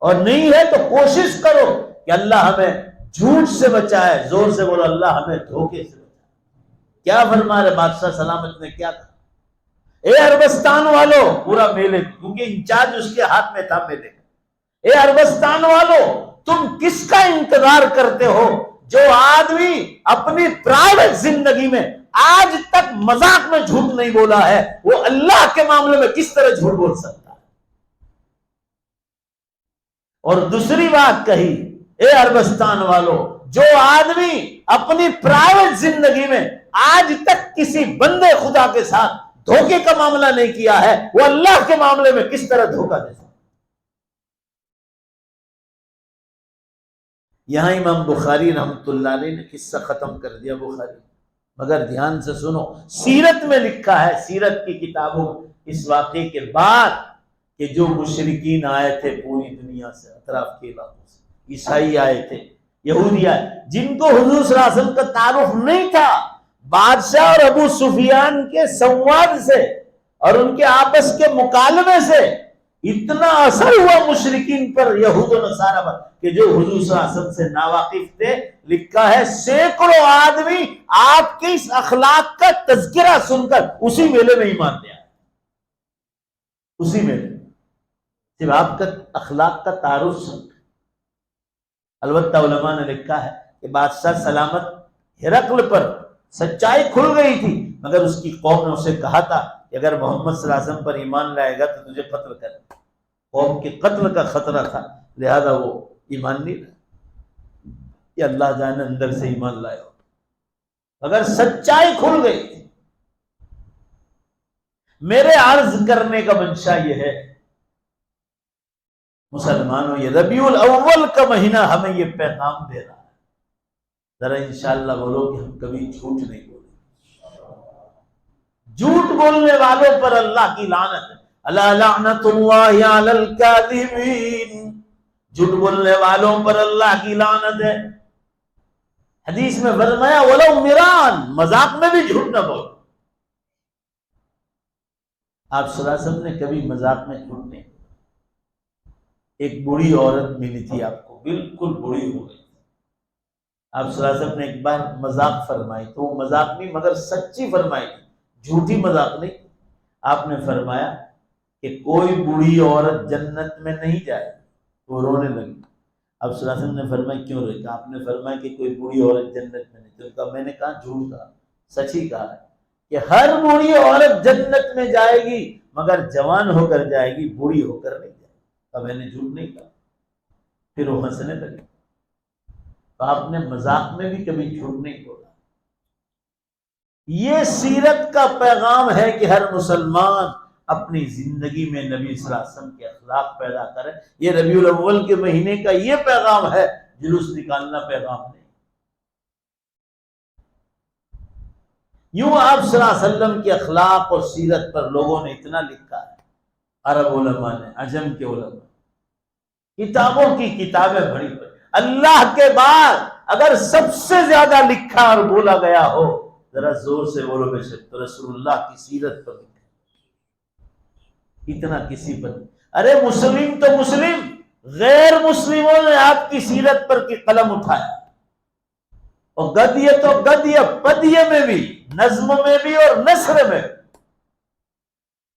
اور نہیں ہے تو کوشش کرو کہ اللہ ہمیں جھوٹ سے بچائے، زور سے بولو اللہ ہمیں دھوکے سے بچائے۔ کیا فرما رہے بادشاہ سلامت نے، کیا کہا؟ اے عربستان والو، پورا میلے، کیونکہ انچارج اس کے ہاتھ میں تھا میلے کا، اے عربستان والو تم کس کا انتظار کرتے ہو جو آدمی اپنی پرائیویٹ زندگی میں آج تک مذاق میں جھوٹ نہیں بولا ہے، وہ اللہ کے معاملے میں کس طرح جھوٹ بول سکتا ہے؟ اور دوسری بات کہی، اے عربستان والو، جو آدمی اپنی پرائیویٹ زندگی میں آج تک کسی بندے خدا کے ساتھ دھوکے کا معاملہ نہیں کیا ہے، وہ اللہ کے معاملے میں کس طرح دھوکہ دے سکتا ہے؟ یہاں امام بخاری رحمۃ اللہ علیہ نے قصہ ختم کر دیا بخاری، مگر دھیان سے سنو، سیرت میں لکھا ہے، سیرت کی کتابوں اس واقعے کے بعد کہ جو مشرکین آئے تھے پوری دنیا سے، اطراف کے علاقوں سے، عیسائی آئے تھے، یہودی آئے، جن کو حضور صلی اللہ علیہ وسلم کا تعارف نہیں تھا، بادشاہ اور ابو سفیان کے سنواد سے اور ان کے آپس کے مکالمے سے اتنا اثر ہوا مشرکین پر، یہود و نصارہ پر، کہ جو حضور صلی اللہ علیہ وسلم سے ناواقف تھے، لکھا ہے سینکڑوں آدمی آپ کے اس اخلاق کا تذکرہ سن کر اسی میلے میں ایمان لے آئے، اسی میلے میں صرف آپ کا اخلاق کا تعارف سن کر۔ البتہ علماء نے لکھا ہے کہ بادشاہ سلامت ہرقل پر سچائی کھل گئی تھی، مگر اس کی قوم نے اسے کہا تھا کہ اگر محمد صلی اللہ علیہ وسلم پر ایمان لائے گا تو تجھے قتل کر، قوم کے قتل کا خطرہ تھا، لہذا وہ ایمان نہیں لائے، یہ اللہ جانے اندر سے ایمان لائے ہو، اگر سچائی کھل گئی تھی۔ میرے عرض کرنے کا منشا یہ ہے، مسلمانوں، یہ ربیع الاول کا مہینہ ہمیں یہ پیغام دے رہا ہے، ذرا انشاءاللہ بولو کہ ہم کبھی جھوٹ نہیں بولیں۔ جھوٹ بولنے والوں پر اللہ کی لعنت ہے، الا لعنت اللہ علی الکاذبین، جھوٹ بولنے والوں پر اللہ کی لعنت ہے۔ حدیث میں فرمایا ولو مران، مذاق میں بھی جھوٹ نہ بولو۔ آپ صلی اللہ علیہ وسلم نے کبھی مذاق میں جھوٹ نہیں بولا۔ ایک بوڑھی عورت ملی تھی آپ کو، بالکل بوڑھی ہو گئی، آپ صلی اللہ علیہ وسلم نے ایک بار مذاق فرمائی، تو وہ مذاق نہیں مگر سچی فرمائی، جھوٹی مذاق نہیں۔ آپ نے فرمایا کہ کوئی بوڑھی عورت جنت میں نہیں جائے، وہ رونے لگی۔ اب صلی اللہ علیہ وسلم نے فرمایا کیوں روئی؟ آپ نے فرمایا کہ کوئی بوڑھی عورت جنت میں نہیں، تو میں نے کہا جھوٹ کہا، سچ ہی کہا ہے کہ ہر بوڑھی عورت جنت میں جائے گی مگر جوان ہو کر جائے گی، بوڑھی ہو کر نہیں جائے گی۔ اب میں نے جھوٹ نہیں کہا، پھر وہ ہنسنے لگے۔ تو آپ نے مذاق میں بھی کبھی جھوٹ نہیں بولا۔ یہ سیرت کا پیغام ہے کہ ہر مسلمان اپنی زندگی میں نبی صلی اللہ علیہ وسلم کے اخلاق پیدا کرے۔ یہ ربیع الاول کے مہینے کا یہ پیغام ہے، جلوس نکالنا پیغام نہیں۔ یوں آپ صلی اللہ علیہ وسلم کے اخلاق اور سیرت پر لوگوں نے اتنا لکھا ہے، عرب علماء نے، عجم کے علماء، کتابوں کی کتابیں بڑی پڑی۔ اللہ کے بعد اگر سب سے زیادہ لکھا اور بولا گیا ہو، ذرا زور سے بولو بے شک، تو رسول اللہ کی سیرت پر لکھا، اتنا کسی پر۔ ارے مسلم تو مسلم، غیر مسلموں نے آپ کی سیرت پر کی قلم اٹھایا، اور گدیے تو گدیے، پدیے میں بھی، نظم میں بھی اور نثر میں بھی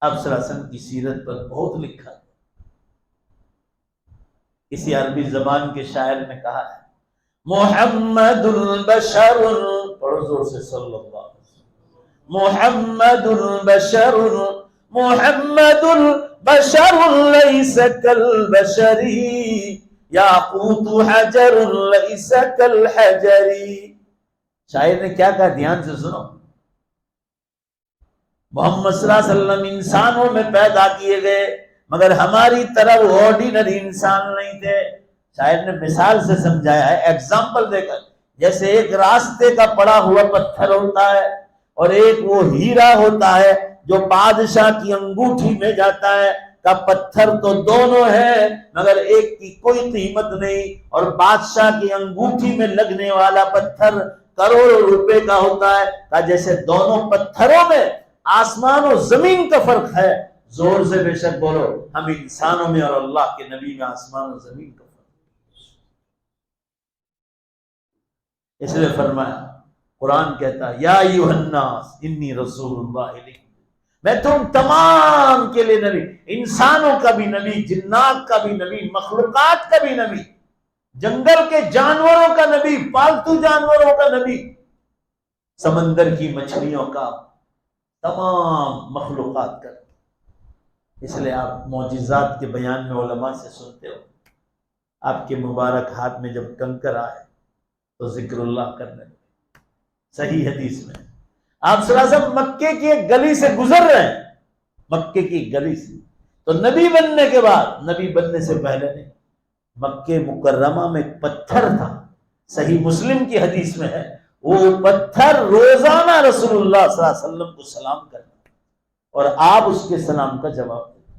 آپ صلی اللہ علیہ وسلم کی سیرت پر بہت لکھا ہے۔ کسی عربی زبان کے شاعر نے کہا ہے محمد البشر، پڑھو زور سے صلی اللہ علیہ وسلم، محمد البشر، محمد البشر لیس کالبشر، یاقوت حجر لیس کالحجر۔ شاعر نے کیا کہا، دھیان سے سنو۔ محمد صلی اللہ علیہ وسلم انسانوں میں پیدا کیے گئے مگر ہماری طرح وہ آرڈینری انسان نہیں تھے۔ شاعر نے مثال سے سمجھایا ہے، ایگزامپل دے کر، جیسے ایک راستے کا پڑا ہوا پتھر ہوتا ہے اور ایک وہ ہیرا ہوتا ہے جو بادشاہ کی انگوٹھی میں جاتا ہے، کا پتھر تو دونوں ہیں مگر ایک کی کوئی قیمت نہیں، اور بادشاہ کی انگوٹھی میں لگنے والا پتھر کروڑوں روپے کا ہوتا ہے۔ کا جیسے دونوں پتھروں میں آسمان و زمین کا فرق ہے، زور سے بے شک بولو، ہم انسانوں میں اور اللہ کے نبی میں آسمان و زمین کا فرق۔ اس لیے فرمایا، قرآن کہتا ہے یا ایھا الناس انی رسول اللہ الیکم، میں تم تمام کے لیے نبی، انسانوں کا بھی نبی، جنات کا بھی نبی، مخلوقات کا بھی نبی، جنگل کے جانوروں کا نبی، پالتو جانوروں کا نبی، سمندر کی مچھلیوں کا، تمام مخلوقات کا۔ اس لیے آپ معجزات کے بیان میں علماء سے سنتے ہو، آپ کے مبارک ہاتھ میں جب کنکر آئے تو ذکر اللہ کرنے لگے۔ صحیح حدیث میں آپ صلی اللہ علیہ وسلم مکے کی ایک گلی سے گزر رہے ہیں، مکے کی گلی سے، تو نبی بننے کے بعد، نبی بننے سے پہلے نہیں، مکے مکرمہ میں ایک پتھر تھا، صحیح مسلم کی حدیث میں ہے، وہ پتھر روزانہ رسول اللہ صلی اللہ علیہ وسلم کو سلام کرتا اور آپ اس کے سلام کا جواب دیتے۔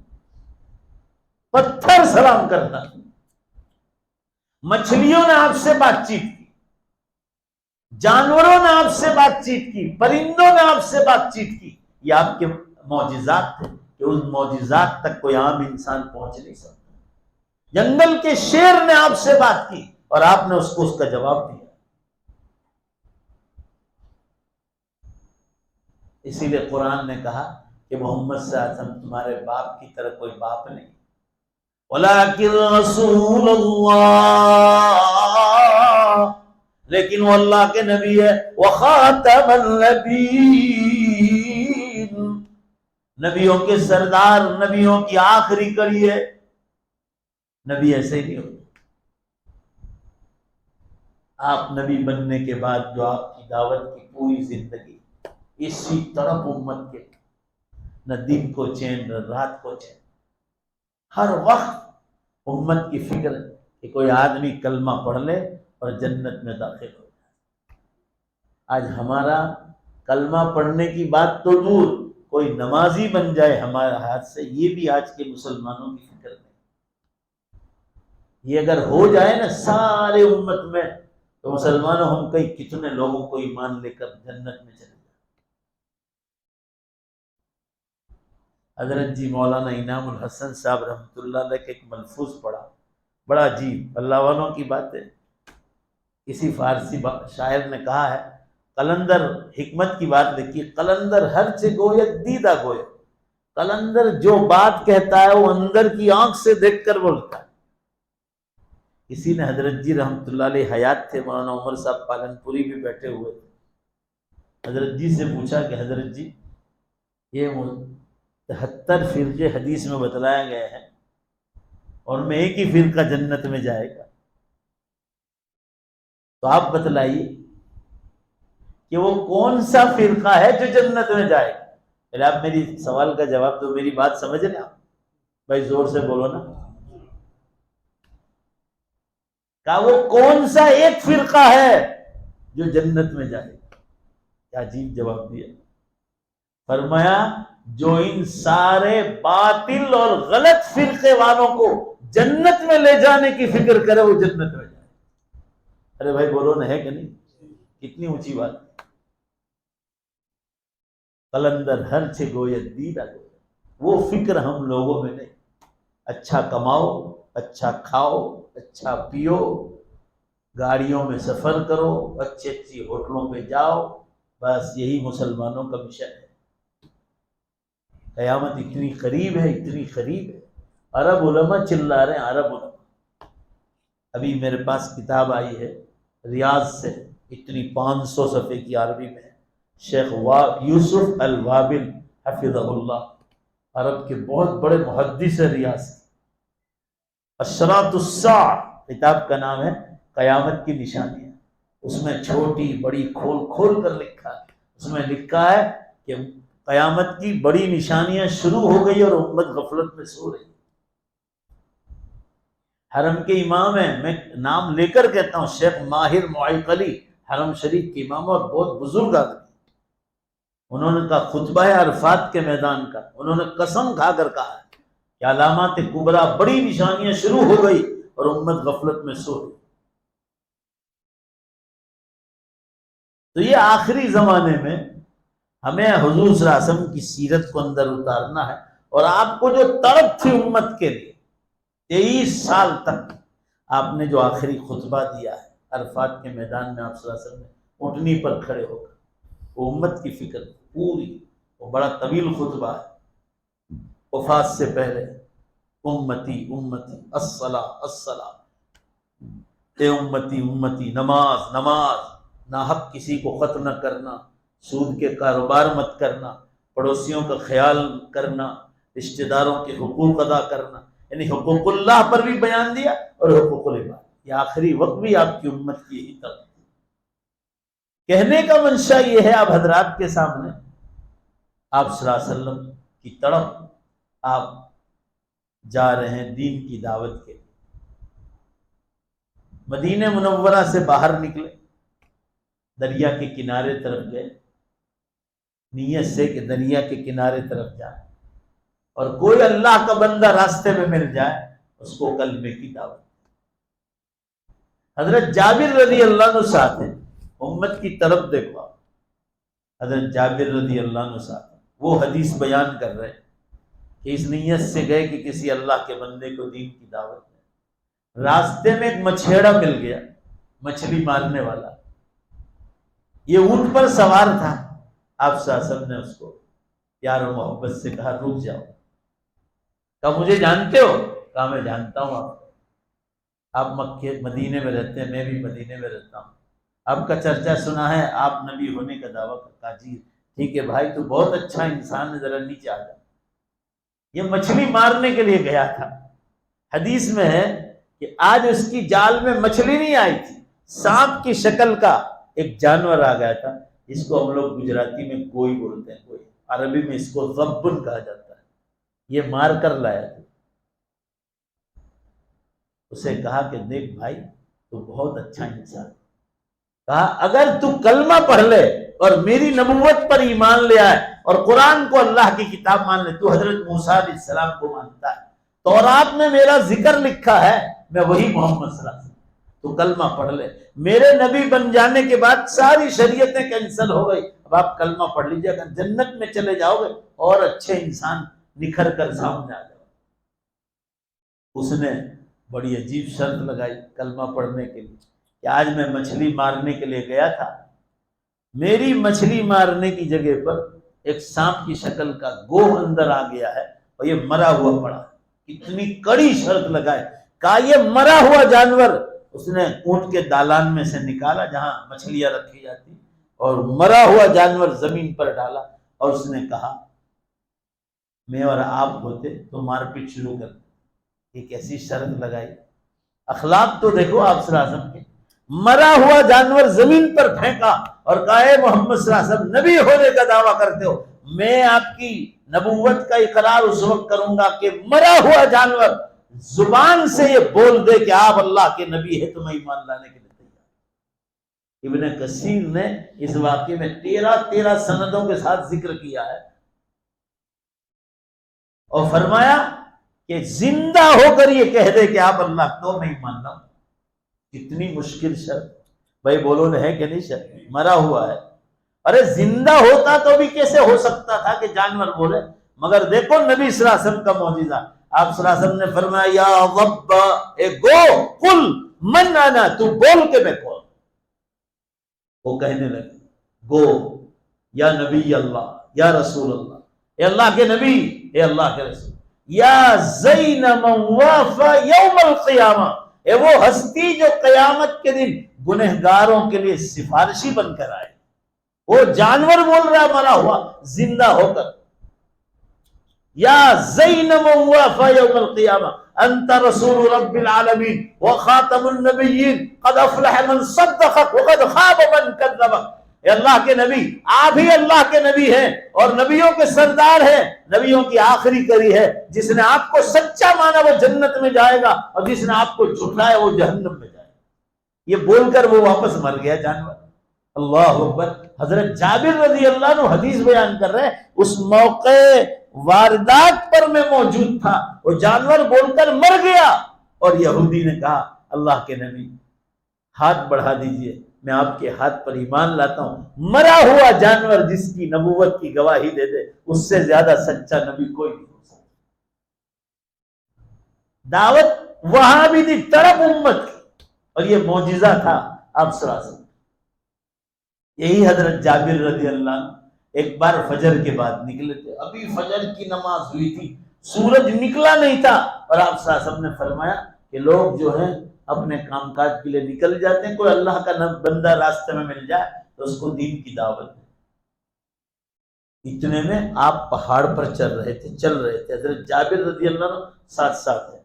پتھر سلام کرتا۔ مچھلیوں نے آپ سے بات چیت کی، جانوروں نے آپ سے بات چیت کی، پرندوں نے آپ سے بات چیت کی۔ یہ آپ کے معجزات تھے کہ ان معجزات تک کوئی عام انسان پہنچ نہیں سکتا۔ جنگل کے شیر نے آپ سے بات کی اور آپ نے اس کو اس کا جواب دیا۔ اسی لیے قرآن نے کہا کہ محمد صلی اللہ علیہ وسلم تمہارے باپ کی طرح کوئی باپ نہیں، وَلَٰكِن رَسُولُ اللَّهِ، لیکن وہ اللہ کے نبی ہے، وَخَاتَمَ النَّبِيِّينَ، نبیوں کے سردار، نبیوں کی آخری کڑی ہے۔ نبی ایسے ہی نہیں ہوتے۔ آپ نبی بننے کے بعد جو آپ کی دعوت کی پوری زندگی اسی طرف امت کے، نہ دن کو چین نہ رات کو چین، ہر وقت امت کی فکر ہے کہ کوئی آدمی کلمہ پڑھ لے اور جنت میں داخل ہو جائے۔ آج ہمارا کلمہ پڑھنے کی بات تو دور، کوئی نمازی بن جائے ہمارے ہاتھ سے، یہ بھی آج کے مسلمانوں کی فکر نہیں۔ یہ اگر ہو جائے نا سارے امت میں تو مسلمانوں ہم کئی کتنے لوگوں کو ایمان لے کر جنت میں چلے جائیں۔ حضرت جی مولانا انعام الحسن صاحب رحمۃ اللہ علیہ کے ایک ملفوظ پڑھا، بڑا عجیب، اللہ والوں کی بات ہے۔ کسی فارسی شاعر نے کہا ہے، قلندر، حکمت کی بات لکھی، قلندر ہر چه گوید دیدہ گوید، قلندر جو بات کہتا ہے وہ اندر کی آنکھ سے دیکھ کر بولتا ہے۔ کسی نے حضرت جی رحمۃ اللہ علیہ حیات تھے، مولانا عمر صاحب پالن پوری بھی بیٹھے ہوئے تھے، حضرت جی سے پوچھا کہ حضرت جی یہ 73 فرقے حدیث میں بتلائے گئے ہیں اور میں ایک ہی فرقہ جنت میں جائے گا، تو آپ بتلائیے کہ وہ کون سا فرقہ ہے جو جنت میں جائے گا۔ پہلے آپ میری سوال کا جواب دو، میری بات سمجھ رہے آپ؟ بھائی زور سے بولو نا۔ کہا وہ کون سا ایک فرقہ ہے جو جنت میں جائے گا؟ کیا عجیب جواب دیا۔ فرمایا جو ان سارے باطل اور غلط فرقے والوں کو جنت میں لے جانے کی فکر کرے وہ جنت میں جائے۔ ارے بھائی بولو نا، ہے کہ نہیں؟ کتنی اونچی بات ہے۔ قلندر ہر چه گوید دیدہ گوید، وہ فکر ہم لوگوں میں نہیں۔ اچھا کماؤ، اچھا کھاؤ، اچھا پیو، گاڑیوں میں سفر کرو، اچھی اچھی ہوٹلوں پہ جاؤ، بس یہی مسلمانوں کا مشن ہے۔ قیامت اتنی قریب ہے، اتنی قریب ہے، عرب علماء چلا رہے ہیں، عرب علماء۔ ابھی میرے پاس کتاب آئی ہے ریاض سے، اتنی 500 صفحے کی عربی میں، شیخ یوسف الوابل حفظہ اللہ، عرب کے بہت بڑے محدث ہے ریاض۔ اشراط الساعہ کتاب کا نام ہے، قیامت کی نشانیاں، اس میں چھوٹی بڑی کھول کھول کر لکھا ہے۔ اس میں لکھا ہے کہ قیامت کی بڑی نشانیاں شروع ہو گئی اور امت غفلت میں سو رہی۔ حرم کے امام ہیں، میں نام لے کر کہتا ہوں، شیخ ماہر معیقلی، حرم شریف کے امام اور بہت بزرگ آدمی، انہوں نے کہا خطبہ ہے عرفات کے میدان کا، انہوں نے قسم کھا کر کہا ہے کہ علامات کبریٰ، بڑی نشانیاں شروع ہو گئی اور امت غفلت میں سو رہی۔ تو یہ آخری زمانے میں ہمیں حضور صلی اللہ علیہ وسلم کی سیرت کو اندر اتارنا ہے، اور آپ کو جو تڑپ تھی امت کے لیے 23 سال تک، آپ نے جو آخری خطبہ دیا ہے عرفات کے میدان میں، آپ صلی اللہ علیہ وسلم نے اونٹنی پر کھڑے ہو کر، وہ امت کی فکر پوری، وہ بڑا طویل خطبہ ہے وفات سے پہلے، امتی امتی الصلاۃ الصلاۃ، اے امتی امتی، نماز نماز، ناحق کسی کو قتل نہ کرنا، سود کے کاروبار مت کرنا، پڑوسیوں کا خیال کرنا، رشتہ داروں کے حقوق ادا کرنا، یعنی حقوق اللہ پر بھی بیان دیا اور حقوق العباد۔ یہ آخری وقت بھی آپ کی امت کی یہی طرف کہنے کا منشا یہ ہے آپ حضرات کے سامنے، آپ صلی اللہ علیہ وسلم کی طرف آپ جا رہے ہیں دین کی دعوت کے لیے۔ مدینہ منورہ سے باہر نکلے، دریا کے کنارے طرف گئے، نیت سے کہ دریا کے کنارے طرف جائے، اور کوئی اللہ کا بندہ راستے میں مل جائے اس کو کلمے کی دعوت۔ حضرت جابر رضی اللہ عنہ ساتھ ہیں، امت کی طرف دیکھو آپ، حضرت جابر رضی اللہ عنہ ساتھ ہیں، وہ حدیث بیان کر رہے ہیں کہ اس نیت سے گئے کہ کسی اللہ کے بندے کو دین کی دعوت دیں۔ راستے میں ایک مچھیڑا مل گیا، مچھلی مارنے والا، یہ اونٹ پر سوار تھا۔ آپ صلی اللہ علیہ وسلم نے اس کو پیار و محبت سے کہا رک جاؤ۔ کہا مجھے جانتے ہو؟ کہا میں جانتا ہوں آپ مکے مدینے میں رہتے ہیں، میں بھی مدینے میں رہتا ہوں، آپ کا چرچا سنا ہے، آپ نبی ہونے کا دعویٰ کرتا۔ جی ٹھیک ہے بھائی، تو بہت اچھا انسان ہے، ذرا نیچے آ جا۔ یہ مچھلی مارنے کے لیے گیا تھا۔ حدیث میں ہے کہ آج اس کی جال میں مچھلی نہیں آئی تھی، سانپ کی شکل کا ایک جانور آ گیا تھا، جس کو ہم لوگ گجراتی میں گوئی بولتے ہیں، گوئی، عربی میں اس کو ضبن کہا جاتا ہے۔ یہ مار کر لایا تھا۔ اسے کہا کہ دیکھ بھائی تو بہت اچھا انسان، کہا اگر تو کلمہ پڑھ لے اور میری نبوت پر ایمان لے آئے اور قرآن کو اللہ کی کتاب مان لے، تو حضرت موسیٰ علیہ السلام کو مانتا ہے، تورات میں میرا ذکر لکھا ہے، میں وہی محمد صلی اللہ علیہ وسلم، تو کلمہ پڑھ لے۔ میرے نبی بن جانے کے بعد ساری شریعتیں کینسل ہو گئی، اب آپ کلمہ پڑھ لیجئے، اگر جنت میں چلے جاؤ گے اور اچھے انسان نکھر کر سامنے آ جاؤ۔ اس نے بڑی عجیب شرط لگائی کلمہ پڑھنے کے لیے کہ آج میں مچھلی مارنے کے لیے گیا تھا، میری مچھلی مارنے کی جگہ پر ایک سانپ کی شکل کا گوہ اندر آ گیا ہے اور یہ مرا ہوا پڑا ہے۔ اتنی کڑی شرط لگائے، کہا یہ مرا ہوا جانور اس نے اونٹ کے دالان میں سے نکالا جہاں مچھلیاں رکھی جاتی، اور مرا ہوا جانور زمین پر ڈالا، اور اس نے کہا میں اور آپ ہوتے تو مار پیٹ شروع کرتے۔ ایک ایسی شرط لگائی، اخلاق تو دیکھو آپ صلی اللہ علیہ وسلم کے، مرا ہوا جانور زمین پر پھینکا اور کہا اے محمد صلی اللہ علیہ وسلم نبی ہونے کا دعویٰ کرتے ہو، میں آپ کی نبوت کا اقرار اس وقت کروں گا کہ مرا ہوا جانور زبان سے یہ بول دے کہ آپ اللہ کے نبی ہے، تو میں ایمان لانے کے لیے تیار۔ ابن کثیر نے اس واقعے میں 13 سندوں کے ساتھ ذکر کیا ہے اور فرمایا کہ زندہ ہو کر یہ کہہ دے کہ آپ اللہ کو میں ایمان لاؤں۔ کتنی مشکل شرط، بھائی بولو ہے کہ نہیں؟ شرط مرا ہوا ہے، ارے زندہ ہوتا تو بھی کیسے ہو سکتا تھا کہ جانور بولے؟ مگر دیکھو نبی صلی اللہ علیہ وسلم کا معجزہ، آپ صلی اللہ علیہ وسلم نے فرمایا یا رب اے گو قل من انا، تو بول کے میں کون؟ وہ کہنے لگے گو یا نبی اللہ یا رسول اللہ، اے اللہ کے نبی، اے اللہ کے رسول، یا زین من وافا یوم القیامہ، اے وہ ہستی جو قیامت کے دن گنہگاروں کے لیے سفارشی بن کر آئے۔ وہ جانور بول رہا مرا ہوا زندہ ہو کر، یا زین من وافا یوم القیامہ انت رسول رب العالمین وخاتم النبیین قد افلح من صدقک وقد خاب من کذبک، اے اللہ کے نبی آپ ہی اللہ کے نبی ہیں اور نبیوں کے سردار ہیں، نبیوں کی آخری کری ہے، جس نے آپ کو سچا مانا وہ جنت میں جائے گا اور جس نے آپ کو جھٹلایا وہ جہنم میں جائے گا۔ یہ بول کر وہ واپس مر گیا جانور۔ اللہ اکبر۔ حضرت جابر رضی اللہ عنہ حدیث بیان کر رہے ہیں، اس موقع واردات پر میں موجود تھا، وہ جانور بول کر مر گیا اور یہودی نے کہا اللہ کے نبی ہاتھ بڑھا دیجئے، میں آپ کے ہاتھ پر ایمان لاتا ہوں، مرا ہوا جانور جس کی نبوت کی گواہی دے دے اس سے زیادہ سچا نبی کوئی نہیں ہو سکتا۔ دعوت وہاں بھی تھی طرف امت کی، اور یہ معجزہ تھا آپ صلی اللہ علیہ وسلم۔ یہی حضرت جابر رضی اللہ عنہ ایک بار فجر کے بعد نکلے تھے، ابھی فجر کی نماز ہوئی تھی، سورج نکلا نہیں تھا، اور آپ صلی اللہ علیہ وسلم نے فرمایا کہ لوگ جو ہیں اپنے کام کاج کے لیے نکل جاتے ہیں، کوئی اللہ کا بندہ راستے میں مل جائے تو اس کو دین کی دعوت دے۔ اتنے میں آپ پہاڑ پر چل رہے تھے، حضرت جابر رضی اللہ عنہ ساتھ ساتھ ہیں۔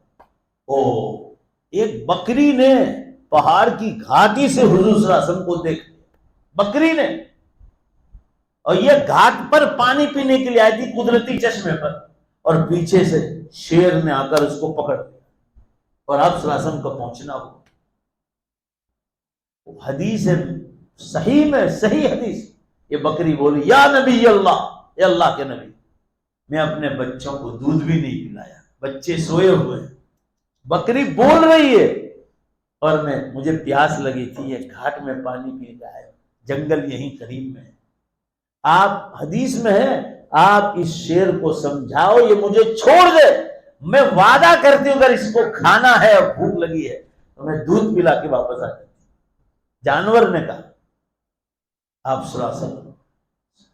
ایک بکری نے پہاڑ کی گھاٹی سے حضور صلی اللہ علیہ وسلم کو دیکھ لیا، بکری نے، اور یہ گھاٹ پر پانی پینے کے لیے آئی تھی قدرتی چشمے پر، اور پیچھے سے شیر نے آ کر اس کو پکڑ لیا اور آپ صلی اللہ علیہ وسلم کو پہنچنا ہوا۔ حدیث ہے صحیح میں، صحیح حدیث، یہ بکری بولی یا نبی اللہ، اے اللہ کے نبی، میں اپنے بچوں کو دودھ بھی نہیں پلایا، بچے سوئے ہوئے ہیں، بکری بول رہی ہے اور مجھے پیاس لگی تھی، یہ گھاٹ میں پانی پی رہا ہے، جنگل یہیں قریب میں ہے۔ آپ حدیث میں ہے آپ اس شیر کو سمجھاؤ یہ مجھے چھوڑ دے، میں وعدہ کرتی ہوں اگر اس کو کھانا ہے اور بھوک لگی ہے تو میں دودھ پلا کے واپس آ جاتی۔ جانور نے کہا، آپ صلی اللہ علیہ وسلم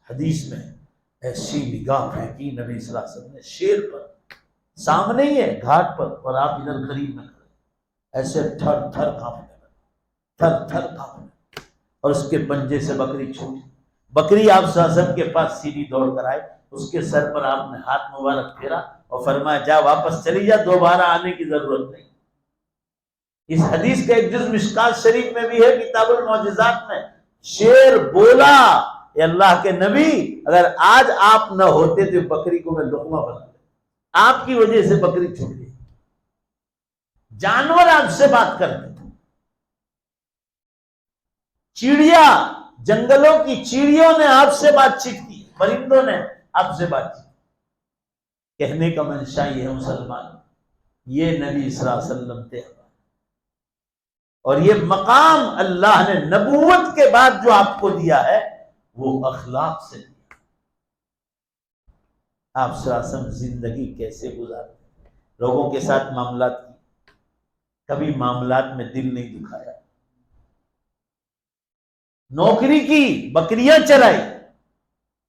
حدیث میں ایسی نگاہ پھینکی نبی صلی اللہ علیہ وسلم نے شیر پر، سامنے ہی ہے گھاٹ پر، اور آپ ادھر قریب میں کھڑے، ایسے تھر تھر کانپنے لگے، تھر تھر کانپنے، اور اس کے پنجے سے بکری چھوٹی، بکری آپ صلی اللہ علیہ وسلم کے پاس سیدھی دوڑ کر آئے، اس کے سر پر آپ نے ہاتھ مبارک پھیرا اور فرمایا جا واپس چلی جا، دوبارہ آنے کی ضرورت نہیں۔ اس حدیث کا ایک جز مشکات شریف میں بھی ہے، کتاب المعجزات میں، شیر بولا اے اللہ کے نبی اگر آج آپ نہ ہوتے تو بکری کو میں لقمہ بنا دیتا، آپ کی وجہ سے بکری چھوٹ گئی۔ جانور آپ سے بات کرتے تھے، چڑیا، جنگلوں کی چڑیوں نے آپ سے بات چیت کی، پرندوں نے آپ سے بات چیت کی۔ کہنے کا منشا یہ ہے مسلمان، یہ نبی صلی اللہ علیہ وسلم تھے، اور یہ مقام اللہ نے نبوت کے بعد جو آپ کو دیا ہے وہ اخلاق سے دیا۔ آپ صلی اللہ علیہ وسلم زندگی کیسے گزارتے، لوگوں کے ساتھ معاملات کی، کبھی معاملات میں دل نہیں دکھایا، نوکری کی، بکریاں چرائی،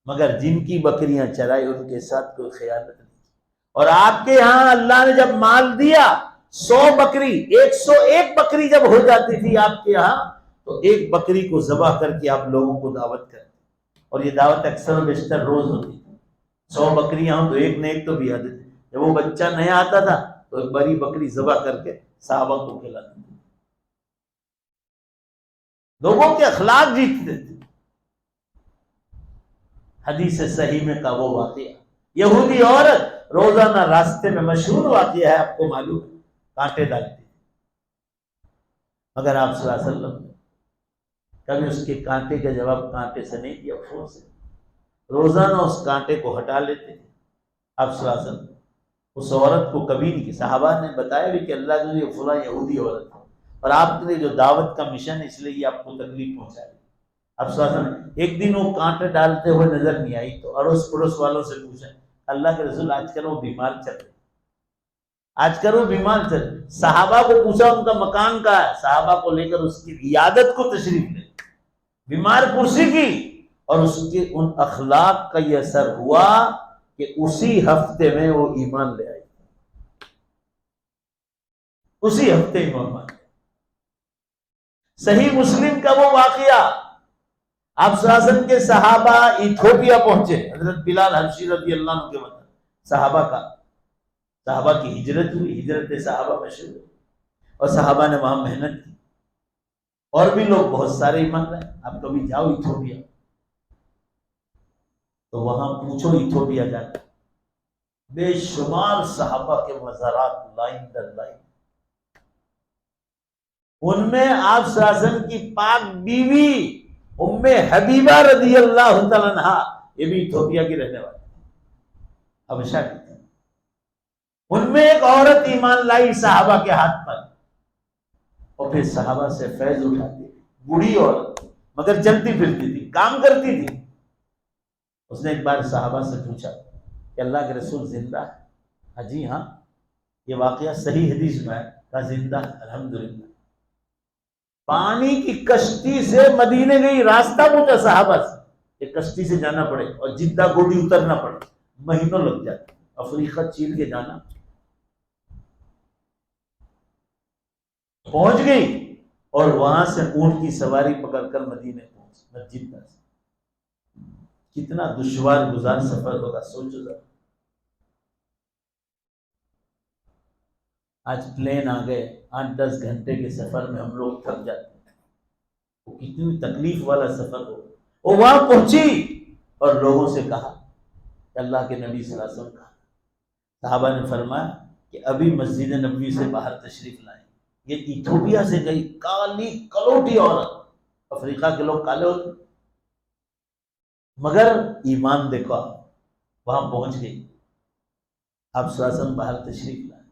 مگر جن کی بکریاں چرائی ان کے ساتھ کوئی خیانت نہیں کی۔ اور آپ کے ہاں اللہ نے جب مال دیا، 100 بکری، 101 بکری جب ہو جاتی تھی آپ کے ہاں تو ایک بکری کو ذبح کر کے آپ لوگوں کو دعوت کرتے، اور یہ دعوت اکثر و بیشتر روز ہوتی تھی۔ 100 بکریاں ہوں تو ایک نے ایک تو بھی آتے تھے، جب وہ بچہ نہیں آتا تھا تو ایک بڑی بکری ذبح کر کے صحابہ کو کھلاتے تھے، لوگوں کے اخلاق جیتتے تھے۔ حدیث صحیح میں کا وہ واقعہ، یہودی عورت روزانہ راستے میں، مشہور واقعہ ہے آپ کو معلوم ہے، کانٹے ڈالتی تھی، مگر آپ صلی اللہ علیہ وسلم نے کبھی اس کے کانٹے کا جواب کانٹے سے نہیں دیا، پھول سے، روزانہ اس کانٹے کو ہٹا لیتے تھے۔ آپ صلی اللہ علیہ وسلم اس عورت کو کبھی نہیں، صحابہ نے بتایا بھی کہ اللہ کے لیے فلاں یہودی عورت ہے اور آپ کے لیے جو دعوت کا مشن ہے اس لیے یہ آپ کو تکلیف پہنچا دی۔ اب صلی اللہ علیہ وسلم ایک دن وہ کانٹے ڈالتے ہوئے نظر نہیں آئی تو اڑوس پڑوس والوں سے پوچھا، اللہ کے رسول آج کل وہ بیمار چل رہے، آج کل وہ بیمار چل رہے۔ صحابہ کو پوچھا ان کا مکان کہاں ہے، صحابہ کو لے کر اس کی عیادت کو تشریف لے، بیمار پرسی کی، اور اس کے ان اخلاق کا یہ اثر ہوا کہ اسی ہفتے میں وہ ایمان لے آئی، اسی ہفتے ایمان لے آئی۔ صحیح مسلم کا وہ واقعہ، آپ صلی اللہ علیہ وسلم کے صحابہ ایتھوپیا پہنچے، حضرت بلال حبشی رضی اللہ عنہ کے وطن، صحابہ کی ہجرت ہوئی، ہجرت صحابہ میں شروع، اور صحابہ نے وہاں محنت کی، اور بھی لوگ بہت سارے ایمان لائے۔ آپ کبھی جاؤ ایتھوپیا تو وہاں پوچھو، ایتھوپیا جا کے بے شمار صحابہ کے مزارات لائن در لائن، ان میں آپ صلی اللہ علیہ وسلم کی پاک بیوی ام حبیبہ رضی اللہ تعالیٰ عنہا، یہ بھی ایتھوپیا کی رہنے والی، حبشہ کی تھی۔ ان میں ایک عورت ایمان لائی صحابہ کے ہاتھ پر، اور پھر صحابہ سے فیض اٹھاتی، بوڑھی عورت مگر چلتی پھرتی تھی، کام کرتی تھی۔ اس نے ایک بار صحابہ سے پوچھا کہ اللہ کے رسول زندہ ہے؟ جی ہاں، یہ واقعہ صحیح حدیث میں ہے، کہا زندہ ہے الحمدللہ۔ پانی کی کشتی سے مدینے گئی، راستہ پوچھا صحابہ سے کہ کشتی سے جانا پڑے اور جدہ گوڑی اترنا پڑے، مہینوں لگ جاتے، افریقہ چیر کے جانا۔ پہنچ گئی اور وہاں سے اونٹ کی سواری پکڑ کر مدینے پہنچ مسجد میں. کتنا دشوار گزار سفر ہوگا سوچو ذرا. آج پلین آ گئے 8-10 گھنٹے کے سفر میں ہم لوگ تھک جاتے ہیں. وہ کتنی تکلیف والا سفر ہو. وہ وہاں پہنچی اور لوگوں سے کہا کہ اللہ کے نبی صلی اللہ علیہ وسلم کہا. صحابہ نے فرمایا کہ ابھی مسجد نبوی سے باہر تشریف لائیں. یہ ایتھوپیا سے گئی کالی کلوٹی عورت. افریقہ کے لوگ کالے ہوتے مگر ایمان دیکھو وہاں پہنچ گئی. آپ صلی اللہ علیہ وسلم باہر تشریف لائیں.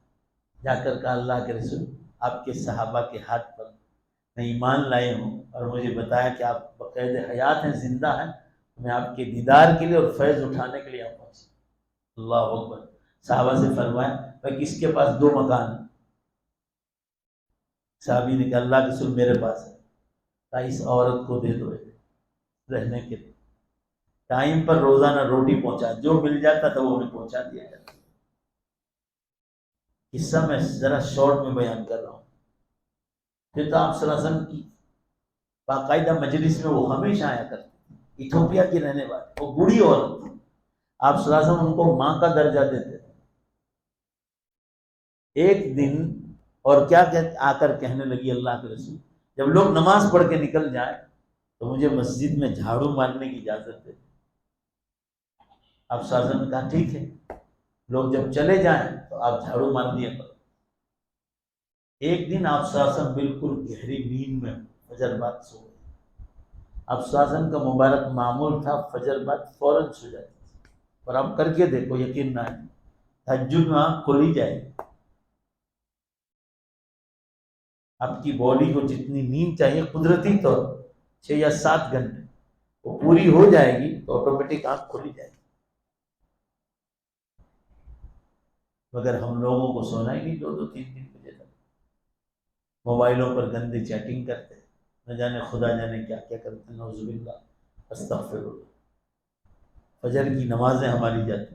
جا کر کہا اللہ کے رسول آپ کے صحابہ کے ہاتھ پر میں ایمان لائے ہوں اور مجھے بتایا کہ آپ بقید حیات ہیں زندہ ہیں. میں آپ کے دیدار کے لیے اور فیض اٹھانے کے لیے یہاں پہنچی. اللہ اکبر. صحابہ سے فرمایا بھائی کس کے پاس 2 مکان ہیں؟ صحابی نے کہا اللہ کے رسول میرے پاس ہے. کہا اس عورت کو دے دو رہنے کے لیے. ٹائم پر روزانہ روٹی پہنچا جو مل جاتا تھا وہ انہیں پہنچا دیا جاتا. قصہ میں ذرا شارٹ میں بیان کر رہا ہوں. پھر تو آپ صلی اللہ علیہ وسلم کی باقاعدہ مجلس میں وہ ہمیشہ آیا کرتے. ایتھوپیا کی رہنے والی وہ بوڑھی عورت تھی. آپ صلی اللہ علیہ وسلم ان کو ماں کا درجہ دیتے تھے. ایک دن اور کیا آ کر کہنے لگی اللہ کے رسول جب لوگ نماز پڑھ کے نکل جائیں تو مجھے مسجد میں جھاڑو مارنے کی اجازت دے. آپ صلی اللہ علیہ وسلم نے کہا ٹھیک ہے لوگ جب چلے جائیں تو آپ جھاڑو مار دیا کرو. ایک دن آپ صلی اللہ علیہ وسلم بالکل گہری نیند میں فجر بعد سو گئے. آپ صلی اللہ علیہ وسلم کا مبارک معمول تھا فجر بعد فوراً سو جاتے تھے. اور آپ کر کے دیکھو یقین نہ ہے تہجد میں آنکھ کھولی جائے گی. آپ کی باڈی کو جتنی نیند چاہیے قدرتی طور 6 یا 7 گھنٹے وہ پوری ہو جائے گی تو آٹومیٹک آنکھ کھولی جائے گی. مگر ہم لوگوں کو سونا ہی نہیں 2-3 بجے تک. موبائلوں پر گندی چیٹنگ کرتے نہ جانے خدا جانے کیا کیا کرتے. نعوذ باللہ استغفر اللہ. فجر کی نمازیں ہماری جاتی.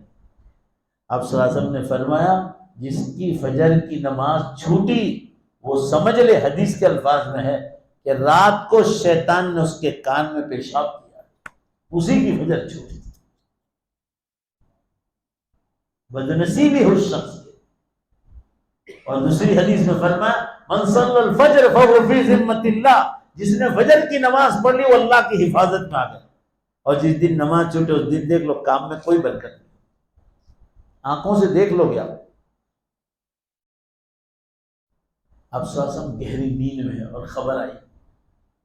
آپ صلی اللہ علیہ وسلم نے فرمایا جس کی فجر کی نماز چھوٹی وہ سمجھ لے حدیث کے الفاظ میں ہے کہ رات کو شیطان نے اس کے کان میں پیشاب کیا. اسی کی فجر چھوٹی. بدنصیبی ہو شخص کے. اور دوسری حدیث میں فرمایا من صلی الفجر فهو فی ذمۃ اللہ. جس نے فجر کی نماز پڑھ لی وہ اللہ کی حفاظت میں آ گیا. اور جس دن نماز چھوٹے اس دن دیکھ لو کام میں کوئی برکت نہیں. آنکھوں سے دیکھ لو گے آپ صلی اللہ علیہ وسلم گہری نیند میں ہے اور خبر آئی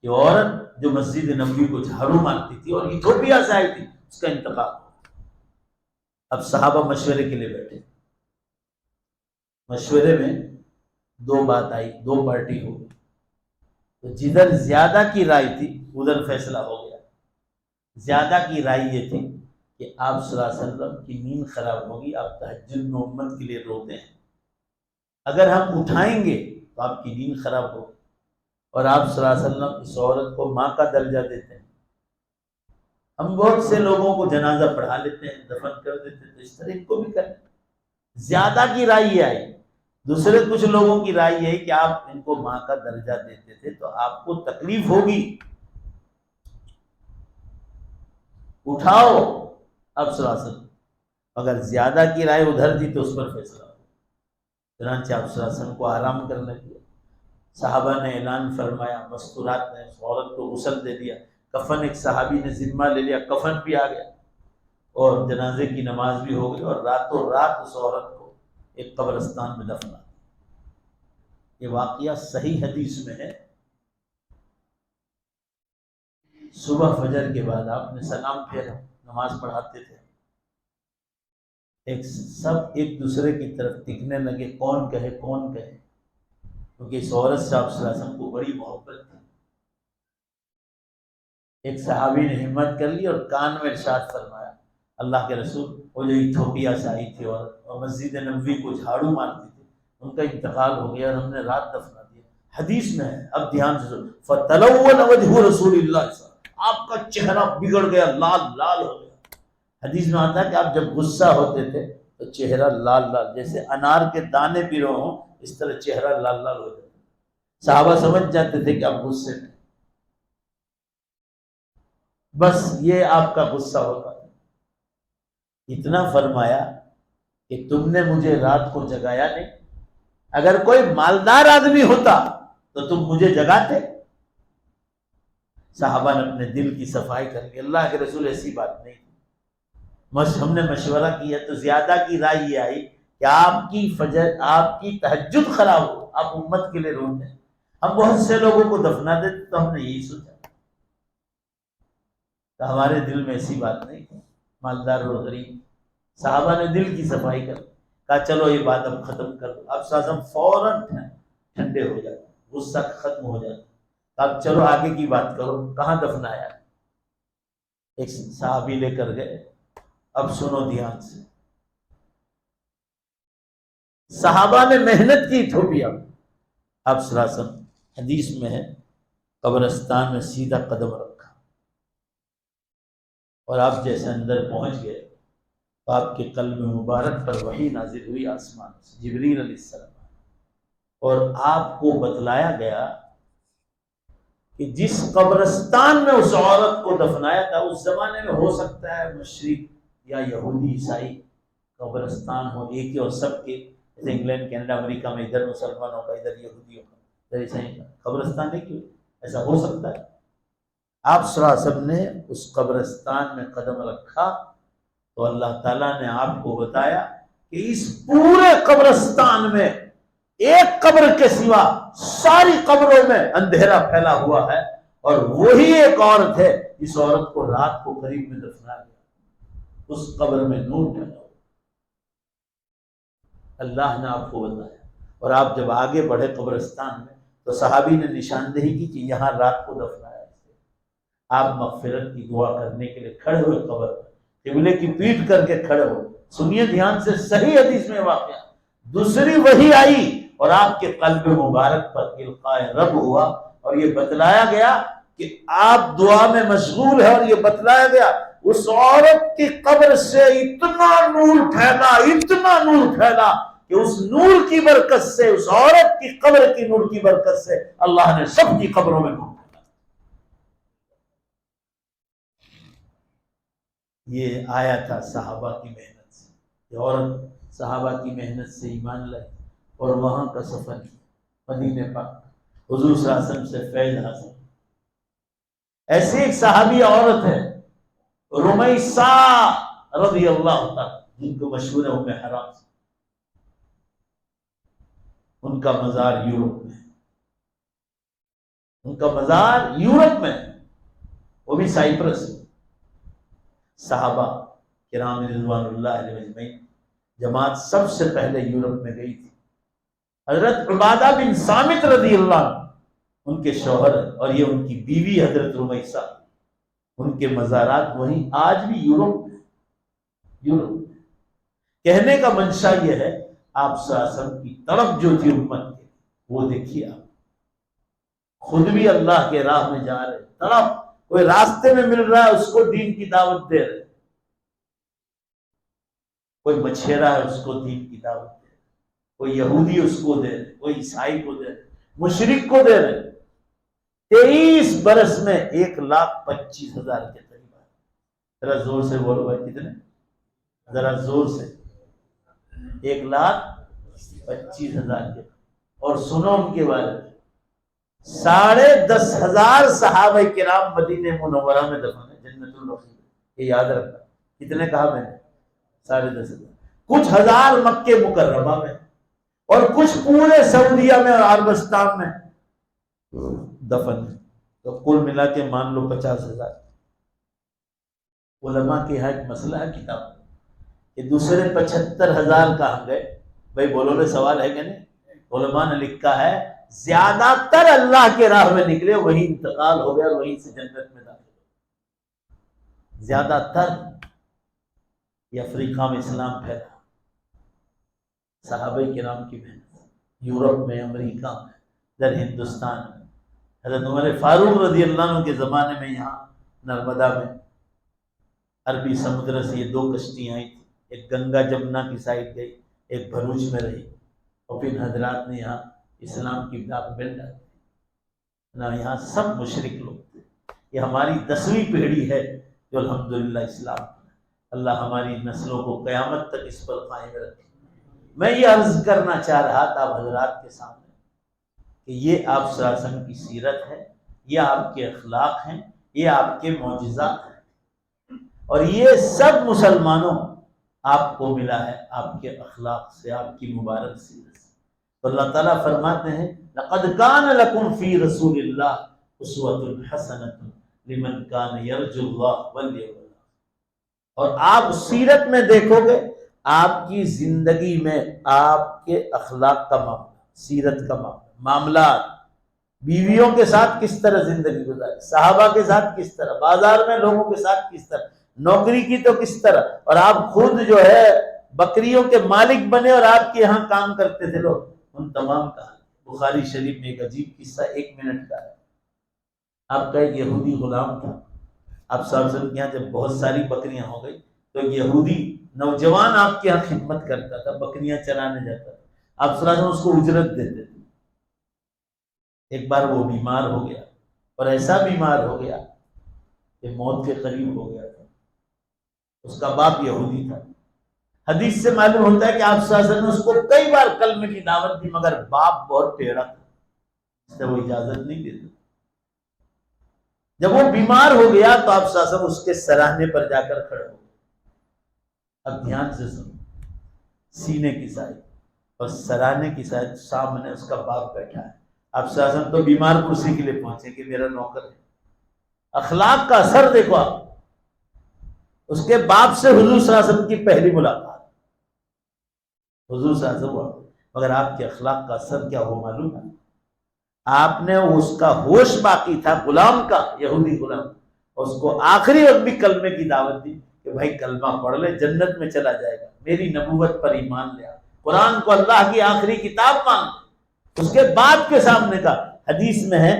کہ عورت جو مسجد نبوی کو جھاڑو مارتی تھی اور ایتھوپیا سے آئی تھی اس کا انتقال ہو. اب صحابہ مشورے کے لیے بیٹھے. مشورے میں 2 بات آئی 2 پارٹی ہو گئی. تو جدھر زیادہ کی رائے تھی ادھر فیصلہ ہو گیا. زیادہ کی رائے یہ تھی کہ آپ صلی اللہ علیہ وسلم کی نیند خراب ہوگی. آپ تہجد میں امت کے لیے روتے ہیں. اگر ہم اٹھائیں گے تو آپ کی نیند خراب ہوگی. اور آپ صلی اللہ علیہ وسلم اس عورت کو ماں کا درجہ دیتے ہیں. ہم بہت سے لوگوں کو جنازہ پڑھا لیتے ہیں دفن کر دیتے ہیں. تو اس طرح ان کو بھی کریں. زیادہ کی رائے یہ آئی. دوسرے کچھ لوگوں کی رائے یہ ہے کہ آپ ان کو ماں کا درجہ دیتے تھے تو آپ کو تکلیف ہوگی. اٹھاؤ اب صلی اللہ علیہ وسلم. اگر زیادہ کی رائے ادھر دی تو اس پر فیصلہ ہو. چنانچہ آپ صلی اللہ علیہ وسلم کو آرام کرنے دیا. صحابہ نے اعلان فرمایا. مستورات نے اس عورت کو غسل دے دیا. کفن ایک صحابی نے ذمہ لے لیا. کفن بھی آ گیا اور جنازے کی نماز بھی ہو گئی اور راتوں رات اس عورت کو ایک قبرستان میں دفنا. یہ واقعہ صحیح حدیث میں ہے. صبح فجر کے بعد آپ نے سلام پھیرا نماز پڑھاتے تھے. سب ایک دوسرے کی طرف تکنے لگے کون کہے کون کہے. کیونکہ اس عورت سے آپ صلی اللہ علیہ وسلم کو بڑی محبت تھی. ایک صحابی نے ہمت کر لی اور کان میں ارشاد فرمایا اللہ کے رسول وہ جو ایتھوپیا سے آئی تھی اور مسجد نبوی کو جھاڑو مارتی تھی ان کا انتقال ہو گیا اور ہم نے رات دفنا دیا. حدیث میں ہے. اب دھیان سے سنو. فتلون وجه رسول اللہ صلی اللہ علیہ وسلم. آپ کا چہرہ بگڑ گیا لال لال ہو گیا. حدیث میں آتا ہے کہ آپ جب غصہ ہوتے تھے تو چہرہ لال لال جیسے انار کے دانے پی رہے ہوں اس طرح چہرہ لال لال ہو جاتا. صحابہ سمجھ جاتے تھے کہ آپ غصے میں، بس یہ آپ کا غصہ ہوتا تھا۔ اتنا فرمایا کہ تم نے مجھے رات کو جگایا نہیں، اگر کوئی مالدار آدمی ہوتا تو تم مجھے جگاتے۔ صحابہ نے اپنے دل کی صفائی کر کے، اللہ کے رسول ایسی بات نہیں، ہم نے مشورہ کیا تو زیادہ کی رائے یہ آئی کہ آپ کی فجر، آپ کی تہجد خراب ہو، آپ امت کے لیے روتے ہیں، ہم بہت سے لوگوں کو دفنا دیتے، تو ہم نے یہی سوچا تو ہمارے دل میں ایسی بات نہیں تھی، مالدار اور غریب۔ صحابہ نے دل کی صفائی کر کہا چلو یہ بات اب ختم کر دو۔ اب سازم فوراً ٹھنڈے ہو جاتے، غصہ ختم ہو جاتا، اب چلو آگے کی بات کرو، کہاں دفنایا؟ ایک صحابی لے کر گئے۔ اب سنو دھیان سے، صحابہ نے محنت کی تھوپیا، اب سراسن حدیث میں ہے قبرستان میں سیدھا قدم رکھا، اور آپ جیسے اندر پہنچ گئے تو آپ کے قلب مبارک پر وحی نازل ہوئی آسمان سے، جبریل علیہ السلام، اور آپ کو بتلایا گیا کہ جس قبرستان میں اس عورت کو دفنایا تھا، اس زمانے میں ہو سکتا ہے مشرق یا یہودی عیسائی قبرستان ہو ایک ہی، اور سب کے جیسے انگلینڈ کینیڈا امریکہ میں ادھر مسلمانوں کا، ادھر یہودیوں کا، ادھر عیسائی کا قبرستان ہے، کیوں ایسا ہو سکتا ہے؟ آپ صلی اللہ علیہ وسلم نے اس قبرستان میں قدم رکھا تو اللہ تعالیٰ نے آپ کو بتایا کہ اس پورے قبرستان میں ایک قبر کے سوا ساری قبروں میں اندھیرا پھیلا ہوا ہے، اور وہی ایک عورت ہے جس عورت کو رات کو قریب میں دفنایا گیا، اس قبر میں نور پھیلا ہوا۔ اللہ نے آپ کو بتایا، اور آپ جب آگے بڑھے قبرستان میں تو صحابی نے نشاندہی کی کہ یہاں رات کو دفنایا ہے۔ آپ مغفرت کی دعا کرنے کے لیے کھڑے ہوئے قبر پر، قبلے کی پیٹھ کر کے کھڑے ہو، سنیے دھیان سے، صحیح حدیث میں واقعہ، دوسری وحی آئی اور آپ کے قلب مبارک پر القاء رب ہوا، اور یہ بتلایا گیا کہ آپ دعا میں مشغول ہیں، اور یہ بتلایا گیا اس عورت کی قبر سے اتنا نور پھیلا، اتنا نور پھیلا کہ اس نور کی برکت سے، اس عورت کی قبر کی نور کی برکت سے اللہ نے سب کی قبروں میں نور پھیلا۔ یہ آیا تھا صحابہ کی محنت سے، یہ عورت صحابہ کی محنت سے ایمان لائی اور وہاں کا سفر کیا، مدینہ پاک، حضور صلی اللہ علیہ وسلم سے فیض حاصل۔ ایسی ایک صحابی عورت ہے رمیسہ رضی اللہ تعالیٰ، جن کو مشہور ہے ام حرام سے، ان کا مزار یورپ میں، ان کا مزار یورپ میں، وہ بھی سائپرس میں۔ صحابہ کرام رضوان اللہ علیہ اجمعین جماعت سب سے پہلے یورپ میں گئی تھی۔ حضرت عبادہ بن صامت رضی اللہ عنہ ان کے شوہر ہیں، اور یہ ان کی بیوی حضرت رمیسہ، ان کے مزارات وہیں آج بھی یورپ میں۔ یورپ میں کہنے کا منشا یہ ہے، آپ صلی اللہ علیہ وسلم کی طرف جو تھی امت کے، وہ دیکھیے، آپ خود بھی اللہ کے راہ میں جا رہے، طرف کوئی راستے میں مل رہا ہے اس کو دین کی دعوت دے رہے، کوئی مچھیرا ہے اس کو دین کی دعوت دے رہے، کوئی یہودی اس کو دے رہے، کوئی عیسائی کو دے رہے، مشرک کو دے رہے۔ 23 برس میں 1,25,000 کے قریب آئے۔ ذرا زور سے بولو بھائی، کتنے؟ ذرا زور سے، 1,25,000 کے۔ اور سنو ان کے بارے میں، 10,500 صحابہ کرام مدینہ منورہ میں دفن ہیں، جنت البقیع، یہ یاد رکھنا۔ کتنے کہا میں نے؟ 10,500۔ کچھ ہزار مکے مکرمہ میں، اور کچھ پورے سعودیہ میں اور عربستان میں دفن ہے، تو کل ملا کے مان لو 50,000۔ علماء کے یہاں ایک مسئلہ ہے کتاب کہ دوسرے 75,000 کہاں گئے؟ بھائی بولو لے، سوال ہے کہ نہیں؟ علماء نے لکھا ہے زیادہ تر اللہ کے راہ میں نکلے، وہی انتقال ہو گیا، وہیں سے جنت میں داخل ہو۔ زیادہ تر یہ افریقہ میں اسلام پھیلا، صحابہ کرام کی محنت، یورپ میں، امریکہ میں، ادھر ہندوستان میں، حضرت عمر فاروق رضی اللہ عنہ کے زمانے میں یہاں نرمدا میں عربی سمندر سے یہ 2 کشتیاں آئی تھیں، ایک گنگا جمنا کی سائڈ گئی، ایک بھروچ میں رہی، اور پھر حضرات نے یہاں اسلام کی دعوت مل ڈالی۔ یہاں سب مشرک لوگ تھے. یہ ہماری 10ویں پیڑھی ہے جو الحمدللہ اسلام میں. اللہ ہماری نسلوں کو قیامت تک اس پر قائم رکھے. میں یہ عرض کرنا چاہ رہا تھا آپ حضرات کے سامنے کہ یہ آپ صلی اللہ علیہ وسلم کی سیرت ہے، یہ آپ کے اخلاق ہیں، یہ آپ کے معجزات ہیں، اور یہ سب مسلمانوں آپ کو ملا ہے آپ کے اخلاق سے، آپ کی مبارک سیرت سے. تو اللہ تعالیٰ فرماتے ہیں لَقَدْ كَانَ لَكُمْ فِي رَسُولِ اللَّهِ أُسْوَةٌ حَسَنَةٌ لِمَنْ كَانَ يَرْجُو اللَّهَ وَالْيَوْمَ الْآخِرَ. اور آپ سیرت میں دیکھو گے آپ کی زندگی میں آپ کے اخلاق کا معاملہ، سیرت کا معاملات، بیویوں کے ساتھ کس طرح زندگی گزاری، صحابہ کے ساتھ کس طرح، بازار میں لوگوں کے ساتھ کس طرح، نوکری کی تو کس طرح، اور آپ خود جو ہے بکریوں کے مالک بنے اور آپ کے یہاں کام کرتے تھے لوگ. ان تمام کا بخاری شریف میں ایک عجیب قصہ 1 منٹ کا ہے. آپ کا ایک یہودی غلام تھا. آپ صلی اللہ علیہ وسلم کے یہاں جب بہت ساری بکریاں ہو گئی تو ایک یہودی نوجوان آپ کے یہاں خدمت کرتا تھا، بکریاں چرانے جاتا تھا. آپ صلی اللہ علیہ وسلم اس کو اجرت دیتے تھے. ایک بار وہ بیمار ہو گیا، اور ایسا بیمار ہو گیا کہ موت کے قریب ہو گیا تھا. اس کا باپ یہودی تھا. حدیث سے معلوم ہوتا ہے کہ آپ صلی اللہ علیہ وسلم نے اس کو کئی بار کلمے کی دعوت دی، مگر باپ بہت ٹیڑھا تھا، اس سے وہ اجازت نہیں دیتا. جب وہ بیمار ہو گیا تو آپ صلی اللہ علیہ وسلم اس کے سراہنے پر جا کر کھڑے ہو گئے. اب دھیان سے سنو، سینے کی سائڈ اور سراہنے کی سائڈ سامنے اس کا باپ بیٹھا ہے. آپ صلی اللہ علیہ وسلم تو بیمار کرسی کے لیے پہنچے کہ میرا نوکر ہے. اخلاق کا اثر دیکھو آپ. اس کے باپ سے حضور صلی اللہ علیہ وسلم کی پہلی ملاقات، حضور صلی اللہ علیہ وسلم. مگر آپ کے اخلاق کا اثر کیا ہو معلوم ہے؟ آپ نے اس کا ہوش باقی تھا، غلام کا، یہودی غلام، اس کو آخری وقت بھی کلمے کی دعوت دی کہ بھائی کلمہ پڑھ لے، جنت میں چلا جائے گا، میری نبوت پر ایمان لے، قرآن کو اللہ کی آخری کتاب مان. اس کے باپ کے سامنے کا حدیث میں ہے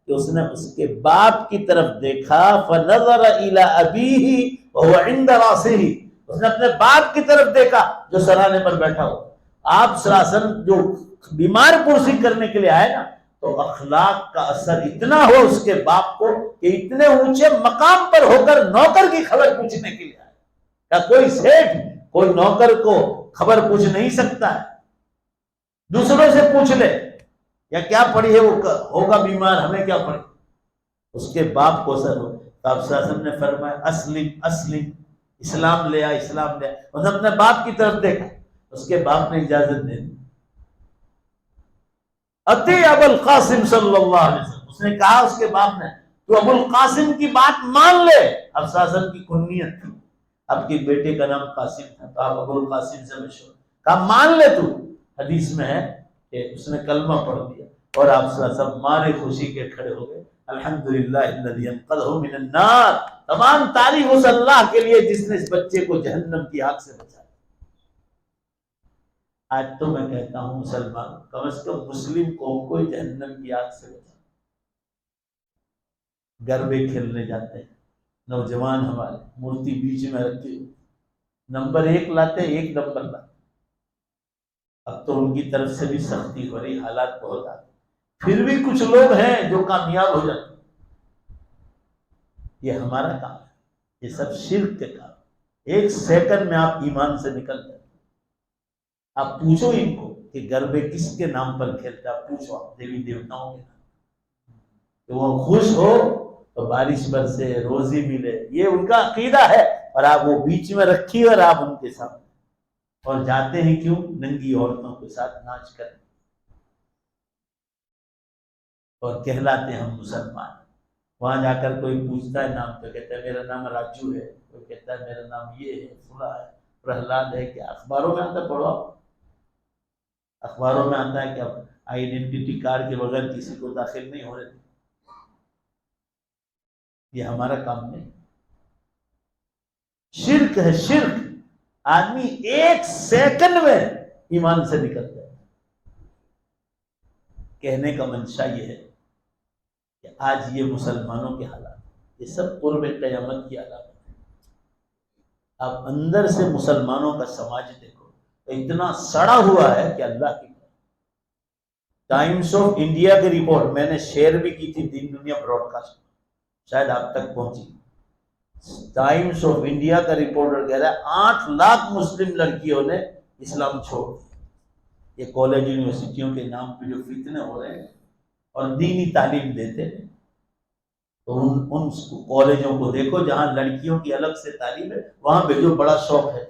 کہ اس نے اس کے باپ کی طرف دیکھا، فَنَظَرَ إِلَىٰ أَبِيهِ وَهُوَ عِنْدَ رَأْسِهِ. اس نے اپنے باپ کی طرف دیکھا جو سرانے پر بیٹھا ہو. آپ صلی اللہ علیہ وسلم جو بیمار پرسی کرنے کے لیے آئے نا، تو اخلاق کا اثر اتنا ہو اس کے باپ کو کہ اتنے اونچے مقام پر ہو کر نوکر کی خبر پوچھنے کے لیے آئے. کیا کوئی سیٹھ کوئی نوکر کو خبر پوچھ نہیں سکتا ہے؟ دوسروں سے پوچھ لے یا کیا پڑھی ہے، وہ ہوگا بیمار، ہمیں کیا پڑھی. اس کے باپ کو اثر ہو. تو آپ صلی اللہ علیہ وسلم نے فرمایا اسلم اسلم، اسلام لے آ، اسلام لے آ. اس نے اپنے باپ کی طرف دیکھا، اس کے باپ نے اجازت دے دی. اتی ابو القاسم صلی اللہ علیہ وسلم، اس نے کہا اس کے باپ نے تو ابو القاسم کی بات مان لے. اب صلی اللہ علیہ وسلم کی کنیت تھی، آپ کے بیٹے کا نام قاسم تھا تو آپ ابو القاسم سے مشہور. کہا مان لے تو. حدیث میں ہے کہ اس نے کلمہ پڑھ دیا اور آپ صلی اللہ علیہ وسلم مارے خوشی کے کھڑے ہو گئے. الحمدللہ الذی انقذہ من النار. تمام تعریف اس اللہ کے لیے جس نے اس بچے کو جہنم کی آگ سے بچایا. آج تو میں کہتا ہوں مسلمان کم از کم مسلم قوم کو جہنم کی آگ سے بچا. گربے کھیلنے جاتے ہیں نوجوان ہمارے، مورتی بیچ میں رکھی ہوئی، نمبر 1 لاتے، 1 نمبر لاتے. اب تو ان کی طرف سے بھی سختی ہو رہی، حالات بہت آتے، پھر بھی کچھ لوگ ہیں جو کامیاب ہو جاتے. یہ ہمارا کام ہے، یہ سب شرک کے کام. 1 سیکنڈ میں آپ ایمان سے نکل جائیں. آپ پوچھو ان کو کہ گربے کس کے نام پر کھیلتے، آپ پوچھو آپ دیوی دیوتاؤں کے نام، کہ وہ خوش ہو تو بارش برسے، روزی ملے، یہ ان کا عقیدہ ہے. اور آپ وہ بیچ میں رکھی اور آپ ان کے سامنے، اور جاتے ہیں کیوں؟ ننگی عورتوں کے ساتھ ناچ کریں اور کہلاتے ہیں ہم مسلمان. وہاں جا کر کوئی پوچھتا ہے نام تو کہتا ہے میرا نام راجو ہے، کوئی کہتا ہے میرا نام یہ ہے، فلاں ہے، پرہلاد ہے. کیا اخباروں میں آتا ہے؟ پڑھو، اخباروں میں آتا ہے کہ اب آئیڈینٹی کارڈ کے بغیر کسی کو داخل نہیں ہو رہے. یہ ہمارا کام نہیں. شرک ہے، شرک. آدمی 1 سیکنڈ میں ایمان سے نکلتا ہے. کہنے کا منشا یہ ہے کہ آج یہ مسلمانوں کے حالات، یہ سب قرب قیامت کی علامت ہے. آپ اندر سے مسلمانوں کا سماج دیکھو تو اتنا سڑا ہوا ہے کہ اللہ کی. ٹائمز آف انڈیا کی رپورٹ میں نے شیئر بھی کی تھی دین دنیا براڈ کاسٹ، شاید آپ تک پہنچی۔ ٹائمز آف انڈیا کا رپورٹر کہہ رہا ہے 8 لاکھ مسلم لڑکیوں نے اسلام چھوڑ دیا۔ یہ کالج یونیورسٹیوں کے نام پہ جو فتنے ہو رہے ہیں اور دینی تعلیم دیتے ہیں، تو ان کالجوں کو دیکھو جہاں لڑکیوں کی الگ سے تعلیم ہے، وہاں بھیجو، بڑا شوق ہے،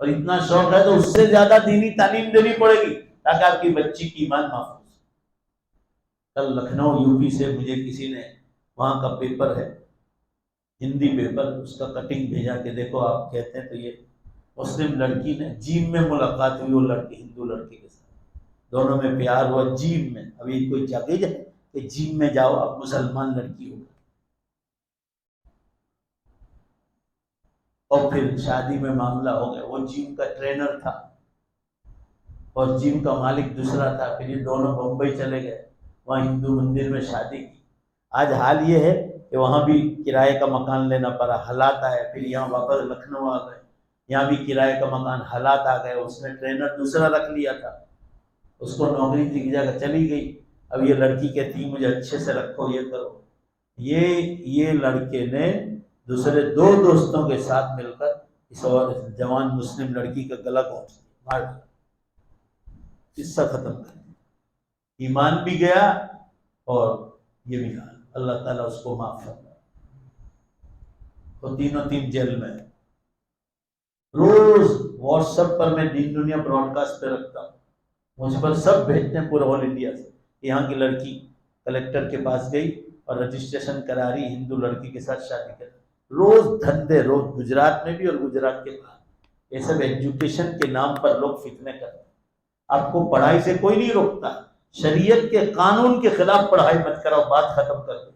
اور اتنا شوق ہے تو اس سے زیادہ دینی تعلیم دینی پڑے گی تاکہ آپ کی بچی کی ایمان محفوظ۔ کل لکھنؤ یو پی سے مجھے کسی نے وہاں کا پیپر ہے، ہندی پیپر، اس کا کٹنگ بھیجا کہ دیکھو آپ کہتے ہیں تو یہ مسلم لڑکی نے جیم میں ملاقات ہوئی وہ لڑکی ہندو لڑکی کے ساتھ، دونوں میں پیار ہوا جیم میں۔ ابھی کوئی جاگیج ہے کہ جیم میں جاؤ اب مسلمان لڑکی ہو، اور پھر شادی میں معاملہ ہو گیا۔ وہ جیم کا ٹرینر تھا اور جیم کا مالک دوسرا تھا، پھر یہ دونوں بمبئی چلے گئے، وہاں ہندو مندر میں شادی کی۔ آج حال یہ ہے کہ وہاں بھی کرائے کا مکان لینا پڑا، حالات آئے، پھر یہاں واپس لکھنؤ آ گئے، یہاں بھی کرائے کا مکان، حالات آ گئے، اس نے ٹرینر دوسرا رکھ لیا تھا، اس کو نوکری کی جگہ چلی گئی۔ اب یہ لڑکی کہتی مجھے اچھے سے رکھو، یہ کرو۔ یہ لڑکے نے دوسرے 2 دوستوں کے ساتھ مل کر اس اور جوان مسلم لڑکی کا گلا گھونٹ مار دیا، قصہ ختم کر دیا، ایمان بھی گیا اور یہ بھی حال۔ اللہ تعالیٰ اس کو معاف فرمائے۔ وہ تینوں جیل میں۔ روز واٹس ایپ پر میں دین دنیا براڈ کاسٹ پہ رکھتا ہوں، مجھ پر سب بھیجتے ہیں پورے آل انڈیا سے۔ یہاں کی لڑکی کلیکٹر کے پاس گئی اور رجسٹریشن کرا رہی، ہندو لڑکی کے ساتھ شادی کر، روز دھندے، روز گجرات میں بھی اور گجرات کے باہر، یہ سب ایجوکیشن کے نام پر لوگ فتنے کرتے ہیں۔ آپ کو پڑھائی سے کوئی نہیں روکتا، شریعت کے قانون کے خلاف پڑھائی مت کراؤ، بات ختم کر دو۔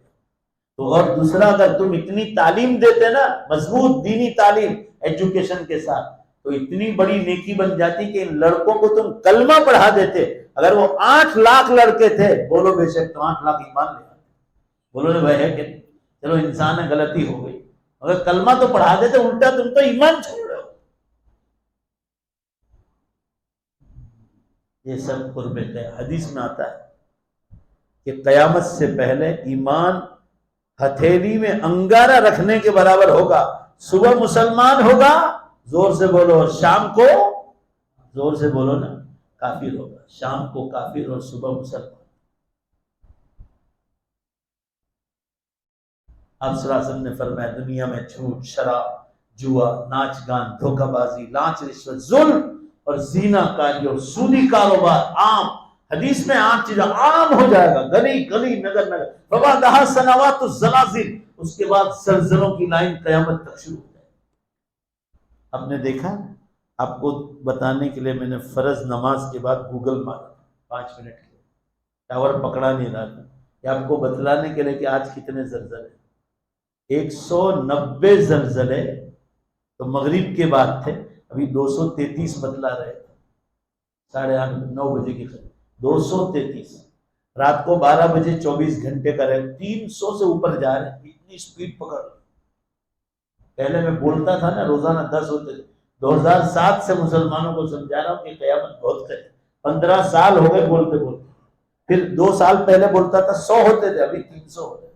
تو اور دوسرا، اگر تم اتنی تعلیم دیتے نا، مضبوط دینی تعلیم ایجوکیشن کے ساتھ، تو اتنی بڑی نیکی بن جاتی کہ ان لڑکوں کو تم کلمہ پڑھا دیتے۔ اگر وہ 8 لاکھ لڑکے تھے، بولو بے شک تو 8 لاکھ ایمان لے آتے، بولو نے بھائی ہے کہ چلو انسان ہے، غلطی ہو گئی، اگر کلمہ تو پڑھا دیتے، الٹا تم تو ایمان چھوڑ رہے ہو۔ یہ سب قربت ہے۔ حدیث میں آتا ہے کہ قیامت سے پہلے ایمان ہتھیلی میں انگارہ رکھنے کے برابر ہوگا۔ صبح مسلمان ہوگا، زور سے بولو، اور شام کو زور سے بولو نا، کافر ہوگا۔ شام کو کافر اور صبح مسلمان۔ آپ صلی اللہ علیہ وسلم نے فرمایا دنیا میں جھوٹ، شراب، جوا، ناچ گان، دھوکہ بازی، لانچ، رشوت، ظلم اور زنا کاری اور سودی کاروبار عام۔ حدیث میں 8 چیزیں عام ہو جائے گا، گلی گلی، نگر نگر۔ فبعدها سنوات الزلازل، اس کے بعد زلزلوں کی لائن قیامت تک شروع ہو جائے گی۔ آپ نے دیکھا، آپ کو بتانے کے لیے میں نے فرض نماز کے بعد گوگل مارا 5 منٹ کے لیے، ٹاور پکڑا نہیں رہا تھا، یہ آپ کو بتلانے کے لیے کہ آج کتنے زلزلے۔ 190 زلزلے تو مغرب کے بعد تھے، ابھی 233 بتلا رہے تھے، 8:30 9 بجے کے قریب 233، رات کو 12 بجے 24 گھنٹے کا رہے، 300 سے اوپر جا رہے ہیں، اتنی سپیڈ پکڑ رہے۔ پہلے میں بولتا تھا نا روزانہ 10 ہوتے تھے، 2007 سے مسلمانوں کو سمجھا رہا ہوں کہ قیامت بہت قریب، 15 سال ہو گئے بولتے بولتے، پھر 2 سال پہلے بولتا تھا 100 ہوتے تھے، ابھی 300 ہو گئے۔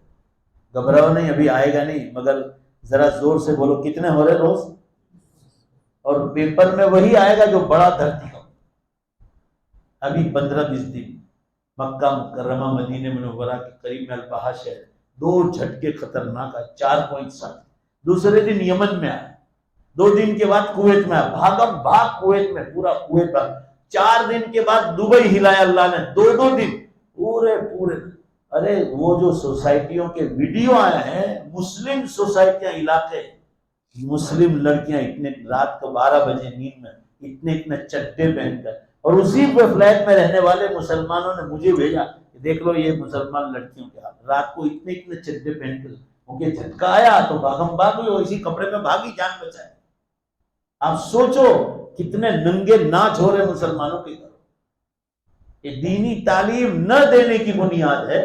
گھبراؤ نہیں، ابھی آئے گا نہیں، مگر ذرا زور سے بولو کتنے ہو رہے روز، اور پیپر میں وہی آئے گا جو بڑا دھرتی کا۔ ابھی 15-20 دن مکہ مکرمہ مدینہ منورہ کے قریب میں البحا شہر 2 جھٹکے خطرناک آئے، 4.7، دوسرے دن یمن میں آئے، 2 دن کے بعد کویت میں آئے، بھاگم بھاگ کویت میں، پورا کویت بھاگ، 4 دن کے بعد دبئی ہلایا اللہ نے، 2 دن پورے۔ ارے وہ جو سوسائٹیوں کے ویڈیو آئے ہیں، مسلم سوسائٹیاں، علاقے، مسلم لڑکیاں اتنے رات کو 12 بجے نیند میں اتنے چڈے پہن کر، اور اسی پہ فلیٹ میں رہنے والے مسلمانوں نے مجھے بھیجا کہ دیکھ لو یہ مسلمان لڑکیوں کے حال، رات کو اتنے چڈے پہن کر، کیونکہ جھٹکا آیا تو بھاگم بھاگ ہوئی، اور اسی کپڑے میں بھاگی، جان بچائے۔ آپ سوچو کتنے ننگے ناچ ہو رہے مسلمانوں کے گھر۔ یہ دینی تعلیم نہ دینے کی بنیاد ہے۔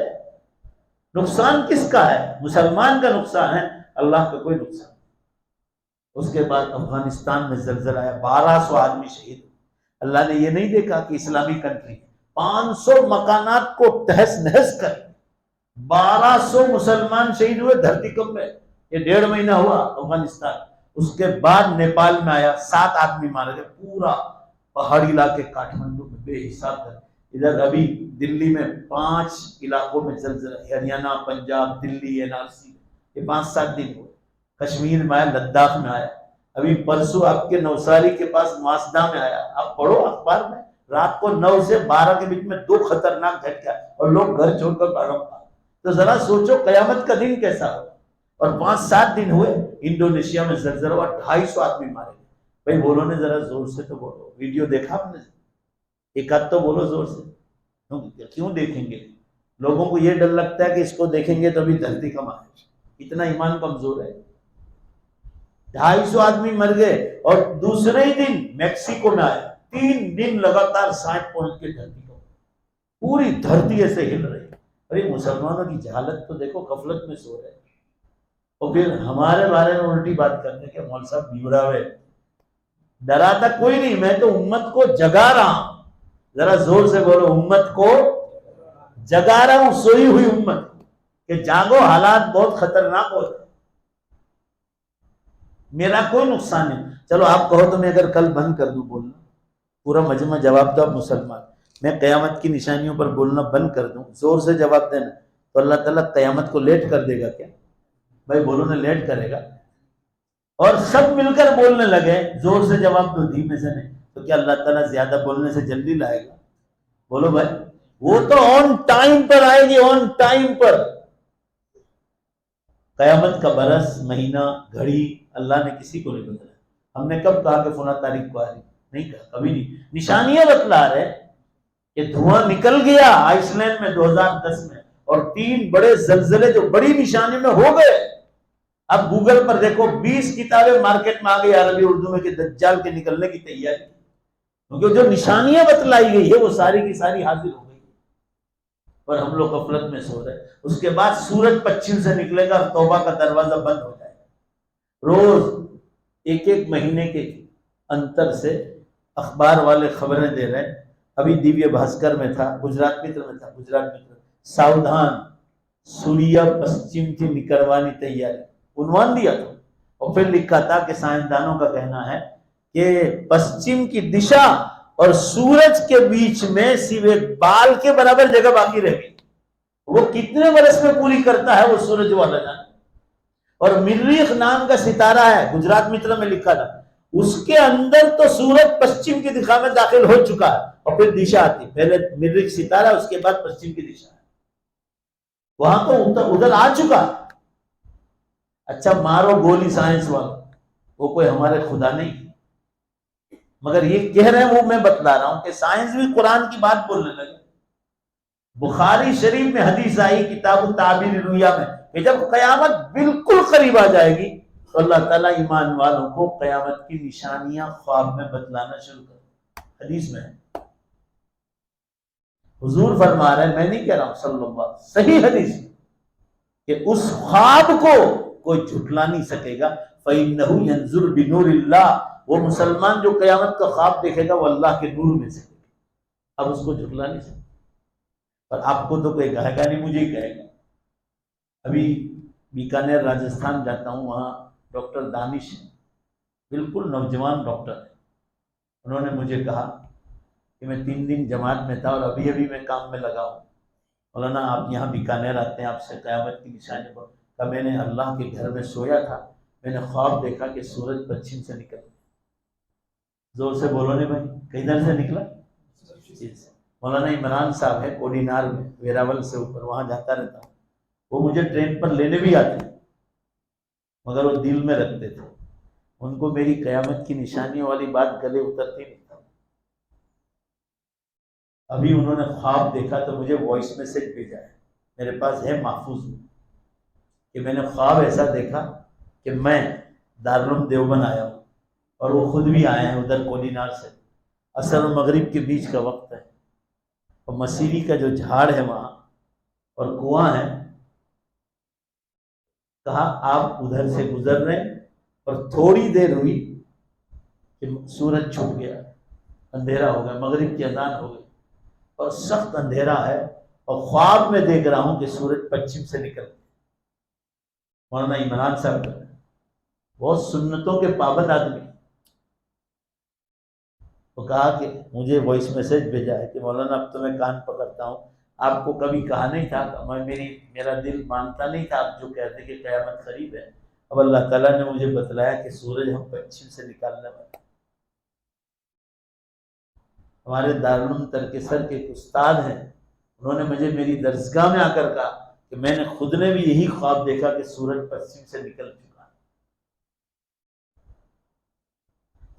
نقصان کس کا ہے؟ مسلمان کا نقصان ہے، اللہ کا کوئی نقصان۔ اس کے بعد افغانستان میں زلزلہ آیا، 1200 آدمی شہید۔ اللہ نے یہ نہیں دیکھا کہ اسلامی کنٹری 500 مکانات کو تہس نہس کر 1200 مسلمان شہید ہوئے دھرتی کم میں. یہ 1.5 مہینہ ہوا افغانستان. اس کے بعد نیپال میں آیا, 7 آدمی مارے گئے. پورا پہاڑی علاقے کاٹھمنڈو میں بے حساب ہے. ادھر ابھی دلی میں 5 علاقوں میں زلزلہ, ہریانہ, پنجاب, دلی, NRC, یہ 5-7 دن ہوئے. کشمیر میں آیا, لداخ میں آیا. ابھی پرسوں آپ کے نوساری کے پاس ماسدہ میں آیا. آپ پڑھو اخبار میں, رات کو 9 سے 12 کے بیچ میں 2 خطرناک جھٹکا اور لوگ گھر چھوڑ کر باہر. تو ذرا سوچو قیامت کا دن کیسا ہو. اور 5-7 دن ہوئے. انڈونیشیا میں زلزلہ ہوا, 250 آدمی مارے گئے. بھائی بولو نے ذرا زور سے تو بولو. ویڈیو دیکھا آپ نے؟ ایک آدھ تو بولو زور سے. کیوں دیکھیں گے؟ لوگوں کو یہ ڈر لگتا ہے کہ اس کو دیکھیں گے تو ابھی دھرتی کم آئے. اتنا ایمان کمزور ہے. 250 آدمی مر گئے. اور دوسرے ہی دن میکسیکو میں آیا. 3 دن لگاتار 60 پہنچ کے دھرتی کو, پوری دھرتی ایسے ہل رہی. ارے مسلمانوں کی جہالت تو دیکھو, غفلت میں سو رہے. اور پھر ہمارے بارے میں الٹی بات کرتے ہیں کہ مول صاحب بگڑا ہوئے. ڈراتا کوئی نہیں, میں تو امت کو جگا رہا ہوں. ذرا زور سے بولو, امت کو جگا رہا ہوں, سوئی ہوئی امت کہ جاگو, حالات بہت خطرناک ہو رہے. میرا کوئی نقصان نہیں. چلو آپ کہو تو میں اگر کل بند کر دوں بولنا, پورا مجمع جواب دو آپ مسلمان, میں قیامت کی نشانیوں پر بولنا بند کر دوں, زور سے جواب دینا, تو اللہ تعالیٰ قیامت کو لیٹ کر دے گا کیا؟ بھائی بولو نا, لیٹ کرے گا. اور سب مل کر بولنے لگے, زور سے جواب دو دھیمے سے نہیں, تو کیا اللہ تعالیٰ زیادہ بولنے سے جلدی لائے گا؟ بولو بھائی. وہ تو آن ٹائم پر آئے گی, آن ٹائم پر. قیامت کا برس, مہینہ, گھڑی اللہ نے کسی کو نہیں بتایا. ہم نے کب کہا کہ فلاں تاریخ کو آ رہی؟ نہیں کہا, کبھی نہیں. نشانیاں بتلا رہے کہ دھواں نکل گیا آئس لینڈ میں 2010 میں, اور 3 بڑے زلزلے جو بڑی نشانی میں ہو گئے. اب گوگل پر دیکھو, 20 کتابیں مارکیٹ میں آ گئی عربی اردو میں کہ دجال کے نکلنے کی تیاری. کیونکہ جو نشانیاں بتلائی گئی ہے وہ ساری کی ساری حاضر ہو گئی, اور ہم لوگ غفلت میں سو رہے. اس کے بعد سورج پچھم سے نکلے گا, توبہ کا دروازہ بند ہو جائے گا. روز 1 مہینے کے انتر سے اخبار والے خبریں دے رہے ہیں. ابھی دیویہ بھاسکر میں تھا, گجرات متر میں تھا, گجرات متر, ساودھان سوریا پشچم کی نکلوانی تیاری, عنوان دیا تھا. اور پھر لکھا تھا کہ سائنسدانوں کا کہنا ہے کہ پشچم کی دشا اور سورج کے بیچ میں صرف ایک بال کے برابر جگہ باقی رہ گئی. وہ کتنے برس میں پوری کرتا ہے وہ سورج والا جانا. اور مریخ نام کا ستارہ ہے, گجرات متر میں لکھا تھا, اس کے اندر تو سورج پشچم کی دشا میں داخل ہو چکا ہے. اور پھر دشا آتی, پہلے مریخ ستارہ, اس کے بعد پشچم کی دشا. وہاں تو ادھر آ چکا. اچھا مارو گولی سائنس والا, وہ کوئی ہمارے خدا نہیں, مگر یہ کہہ رہے ہیں وہ میں بتلا رہا ہوں کہ سائنس بھی قرآن کی بات بولنے لگے. بخاری شریف میں حدیث آئی کتاب التعبیر رؤیا میں کہ جب قیامت بالکل قریب آ جائے گی تو اللہ تعالیٰ ایمان والوں کو قیامت کی نشانیاں خواب میں بتلانا شروع کر. حدیث میں حضور فرما رہے ہیں, میں نہیں کہہ رہا ہوں, صلی اللہ علیہ وسلم, صحیح حدیث کہ اس خواب کو کوئی جھٹلا نہیں سکے گا. فَإِنَّهُ يَنْظُرُ بِنُورِ اللَّهِ, وہ مسلمان جو قیامت کا خواب دیکھے گا وہ اللہ کے نور میں سے دیکھے گا. اب اس کو جھٹلا نہیں سکے. اور آپ کو تو کوئی کہے گا نہیں, مجھے ہی کہے گا. ابھی بیکانیر راجستھان جاتا ہوں, وہاں ڈاکٹر دانش بالکل نوجوان ڈاکٹر ہے. انہوں نے مجھے کہا کہ میں 3 دن جماعت میں تھا اور ابھی ابھی میں کام میں لگا ہوں. مولانا آپ یہاں بیکانیر آتے ہیں, آپ سے قیامت کی نشانی پر. کہ میں نے اللہ کے گھر میں سویا تھا, میں نے خواب دیکھا کہ سورج پچھم سے نکل گیا. زور سے بولو نہیں بھائی, کدھر سے نکلا؟ مولانا عمران صاحب ہے کوڈینار میں, ویراول سے اوپر, وہاں جاتا رہتا ہوں. وہ مجھے ٹرین پر لینے بھی آتے ہیں, مگر وہ دل میں رکھتے تھے. ان کو میری قیامت کی نشانیوں والی بات گلے اترتی نہیں تھا. ابھی انہوں نے خواب دیکھا تو مجھے وائس میسج بھیجا ہے, میرے پاس ہے محفوظ, کہ میں نے خواب ایسا دیکھا کہ میں دارالعلوم دیوبند آیا ہوں, اور وہ خود بھی آئے ہیں ادھر کوڈینار سے. عصر و مغرب کے بیچ کا وقت ہے, اور مسیری کا جو جھاڑ ہے وہاں اور کنواں ہے. کہا آپ ادھر سے گزر رہے ہیں, اور تھوڑی دیر ہوئی کہ سورج چھپ گیا, اندھیرا ہو گیا, مغرب کی اذان ہو گئی. اور سخت اندھیرا ہے اور خواب میں دیکھ رہا ہوں کہ سورج پچھم سے نکل گیا۔ مولانا عمران صاحب بہت سنتوں کے پابند آدمی، وہ کہا کہ مجھے وائس میسج بھیجا ہے کہ مولانا اب تو میں کان پکڑتا ہوں، آپ کو کبھی کہا نہیں تھا، میرا دل مانتا نہیں تھا آپ جو کہتے کہ قیامت قریب ہے، اب اللہ تعالیٰ نے مجھے بتلایا کہ سورج ہم پچھم سے نکالنے والے۔ ہمارے دارالعلوم ترکسر کے ایک استاد ہیں، انہوں نے مجھے میری درسگاہ میں آ کر کہا کہ میں نے خود نے بھی یہی خواب دیکھا کہ سورج پچھم سے نکل چکا ہے۔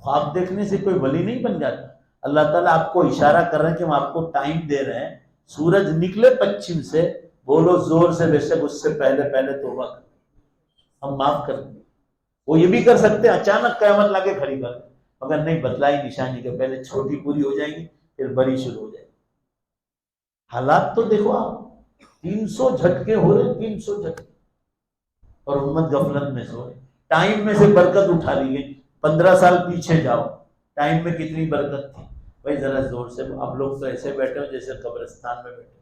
خواب دیکھنے سے کوئی ولی نہیں بن جاتا، اللہ تعالیٰ آپ کو اشارہ کر رہے ہیں کہ ہم آپ کو ٹائم دے رہے ہیں، سورج نکلے پچھم سے بولو زور سے، بے شک اس سے پہلے توبہ کر، ہم معاف کر دیں۔ وہ یہ بھی کر سکتے ہیں اچانک قیامت لا کے کھڑی کر دیں، مگر نہیں، بتلائی نشانی کے پہلے چھوٹی پوری ہو جائیں گی پھر بڑی شروع ہو جائے گی۔ حالات تو دیکھو آپ، 300 جھٹکے ہو رہے، 300 جھٹکے، اور امت غفلت میں سو رہی۔ ٹائم میں سے برکت اٹھا لی گئی۔ 15 سال پیچھے جاؤ، ٹائم میں کتنی برکت تھی بھائی، ذرا زور سے، اب لوگ تو ایسے بیٹھے ہو جیسے قبرستان میں بیٹھے۔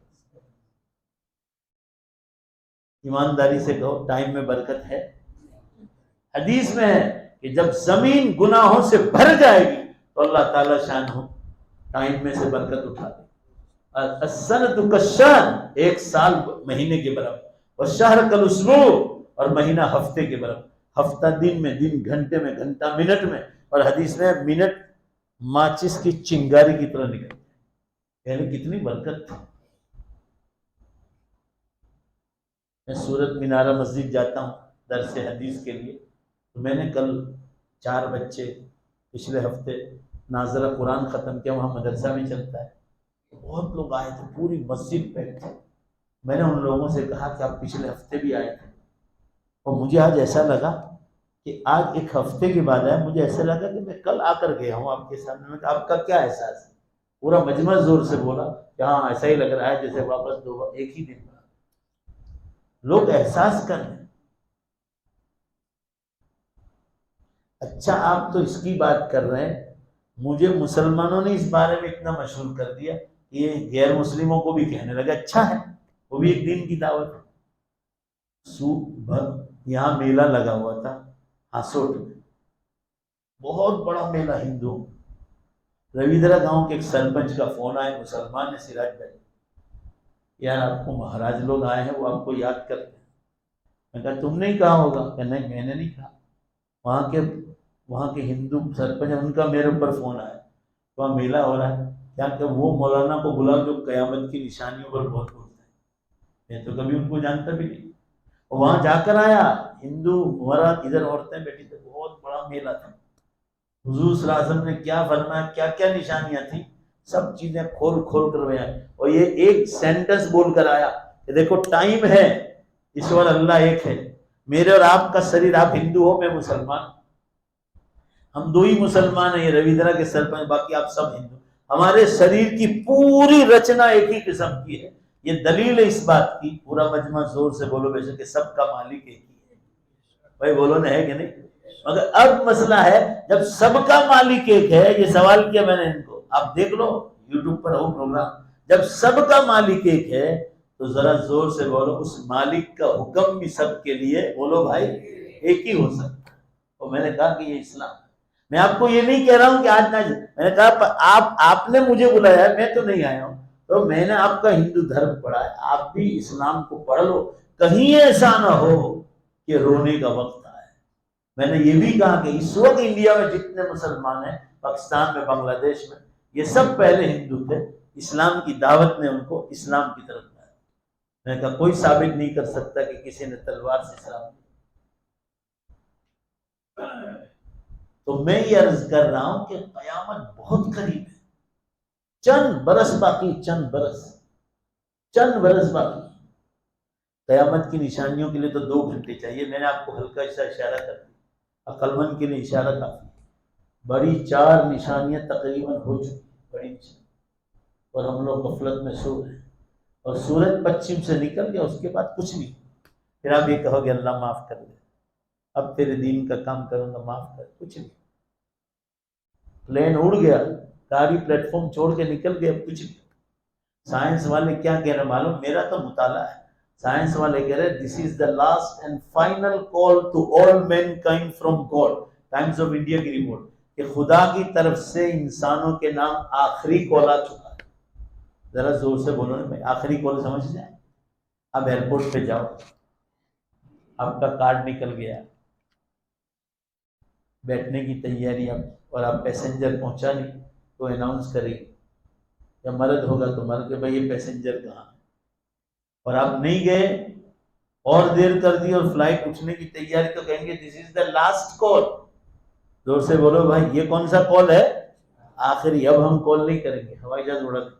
ایمانداری سے کہو ٹائم میں برکت ہے؟ حدیث میں ہے کہ جب زمین گناہوں سے بھر جائے گی تو اللہ تعالیٰ شان ہو ٹائم میں سے برکت اٹھا دے۔ السنۃ کالشہر، ایک سال مہینے کے برابر، والشہر کالاسبوع، اور مہینہ ہفتے کے برابر۔ ہفتہ دن میں، دن گھنٹے میں، گھنٹہ منٹ میں، اور حدیث میں منٹ ماچس کی چنگاری کی طرح نکل، یعنی کتنی برکت تھی۔ میں سورت مینارہ مسجد جاتا ہوں درس حدیث کے لیے، تو میں نے کل 4 بچے پچھلے ہفتے ناظرہ قرآن ختم کیا، وہاں مدرسہ میں چلتا ہے، بہت لوگ آئے تھے، پوری مسجد پیک تھی۔ میں نے ان لوگوں سے کہا کہ آپ پچھلے ہفتے بھی آئے تھے، اور مجھے آج ایسا لگا کہ آج ایک ہفتے کے بعد آیا، مجھے ایسا لگا کہ میں کل آ کر گیا ہوں آپ کے سامنے۔ میں آپ کا کیا احساس ہے؟ پورا مجمع زور سے بولا کہ ہاں ایسا ہی لگ رہا ہے جیسے واپس ایک ہی دن۔ لوگ احساس کر رہے ہیں۔ اچھا آپ تو اس کی بات کر رہے ہیں، مجھے مسلمانوں نے اس بارے میں اتنا مشہور کر دیا کہ یہ غیر مسلموں کو بھی کہنے لگا اچھا ہے، وہ بھی ایک دین کی دعوت ہے۔ یہاں میلہ لگا ہوا تھا ہاسوٹ میں، بہت بڑا میلہ ہندوؤں، رویدرا گاؤں کے ایک سرپنچ کا فون آیا، مسلمان ہے، سراج بھائی، یار آپ کو مہاراج لوگ آئے ہیں، وہ آپ کو یاد کرتے ہیں۔ میں کہا تم نے ہی کہا ہوگا کہ نہیں میں نے نہیں کہا، وہاں کے ہندو سرپنچ، ان کا میرے اوپر فون آیا، وہاں میلہ ہو رہا ہے کیا کہ وہ مولانا کو بلا جو قیامت کی نشانیوں پر بہت بولتا ہے، میں تو کبھی ان کو جانتا بھی نہیں۔ وہاں جا کر آیا، ہندو مرد ادھر عورتیں بیٹھی تھے، بہت بڑا میلہ تھا۔ حضور صلی اللہ علیہ وسلم نے کیا فرمایا، کیا کیا نشانیاں تھیں، سب چیزیں کھول کھول کر بیان، اور یہ ایک سینٹنس بول کر آیا کہ دیکھو ٹائم ہے، ایشور اللہ ایک ہے، میرے اور آپ کا شریر، آپ ہندو ہو میں مسلمان، ہم دو ہی مسلمان ہیں، یہ رویدرا کے سرپنچ، باقی آپ سب ہندو، ہمارے شریر کی پوری رچنا ایک ہی قسم کی ہے، یہ دلیل ہے اس بات کی۔ پورا مجمع زور سے بولو بے شک کہ سب کا مالک ایک ہی ہے، بھائی بولو نہ ہے کہ نہیں؟ مگر اب مسئلہ ہے جب سب کا مالک ایک ہے، یہ سوال کیا میں نے ان کو، آپ دیکھ لو یوٹیوب پر ہو پروگرام، جب سب کا مالک ایک ہے تو ذرا زور سے بولو اس مالک کا حکم بھی سب کے لیے، بولو بھائی ایک ہی ہو سکتا ہے۔ اور میں نے کہا کہ یہ اسلام ہے، میں آپ کو یہ نہیں کہہ رہا ہوں کہ آج نہ، میں نے کہا آپ نے مجھے بلایا ہے، میں تو نہیں آیا ہوں، تو میں نے آپ کا ہندو دھرم پڑھا ہے، آپ بھی اسلام کو پڑھ لو، کہیں ایسا نہ ہو کہ رونے کا وقت آئے۔ میں نے یہ بھی کہا کہ اس وقت انڈیا میں جتنے مسلمان ہیں، پاکستان میں، بنگلہ دیش میں، یہ سب پہلے ہندو تھے، اسلام کی دعوت نے ان کو اسلام کی طرف لایا۔ میں نے کہا کوئی ثابت نہیں کر سکتا کہ کسی نے تلوار سے اسلام دیا۔ تو میں یہ عرض کر رہا ہوں کہ قیامت بہت قریب ہے، چند برس باقی، چند برس باقی۔ قیامت کی نشانیوں کے لیے تو 2 گھنٹے چاہیے، میں نے آپ کو ہلکا سا اشارہ کر دیا، عقل مند کے لیے اشارہ کافی ہے۔ بڑی 4 نشانیاں تقریباً ہو چکی، بڑی نشانی، اور ہم لوگ غفلت میں سو رہے ہیں، اور سورج پچھم سے نکل گیا، اس کے بعد کچھ نہیں۔ پھر آپ یہ کہو گے اللہ معاف کر دے، اب تیرے دین کا کام کروں گا، معاف کر، کچھ نہیں۔ پلین اڑ گیا، گاڑی پلیٹ فارم چھوڑ کے نکل گیا، کچھ نہیں۔ سائنس والے کیا کہہ رہے ہیں معلوم؟ میرا تو مطالعہ ہے، سائنس والے کہہ رہے ہیں this is the last and final call to all mankind from God, Times of India کی رپورٹ، کہ خدا کی طرف سے انسانوں کے نام آخری کال آ چکا ہے۔ ذرا زور سے بولو نا بھائی، آخری کال سمجھ جائیں۔ اب ایئرپورٹ پہ جاؤ، آپ کا کارڈ نکل گیا، بیٹھنے کی تیاری اب، اور آپ پیسنجر پہنچا نہیں تو اناؤنس کرے گی، یا مرد ہوگا تو مرد کہ بھائی یہ پیسنجر کہاں ہے، اور آپ نہیں گئے اور دیر کر دی اور فلائٹ اٹھنے کی تیاری، تو کہیں گے دس از دا لاسٹ کال۔ زور سے بولو بھائی یہ کون سا کال ہے؟ آخری، اب ہم کال نہیں کریں گے، ہوائی جہاز اڑا دیں۔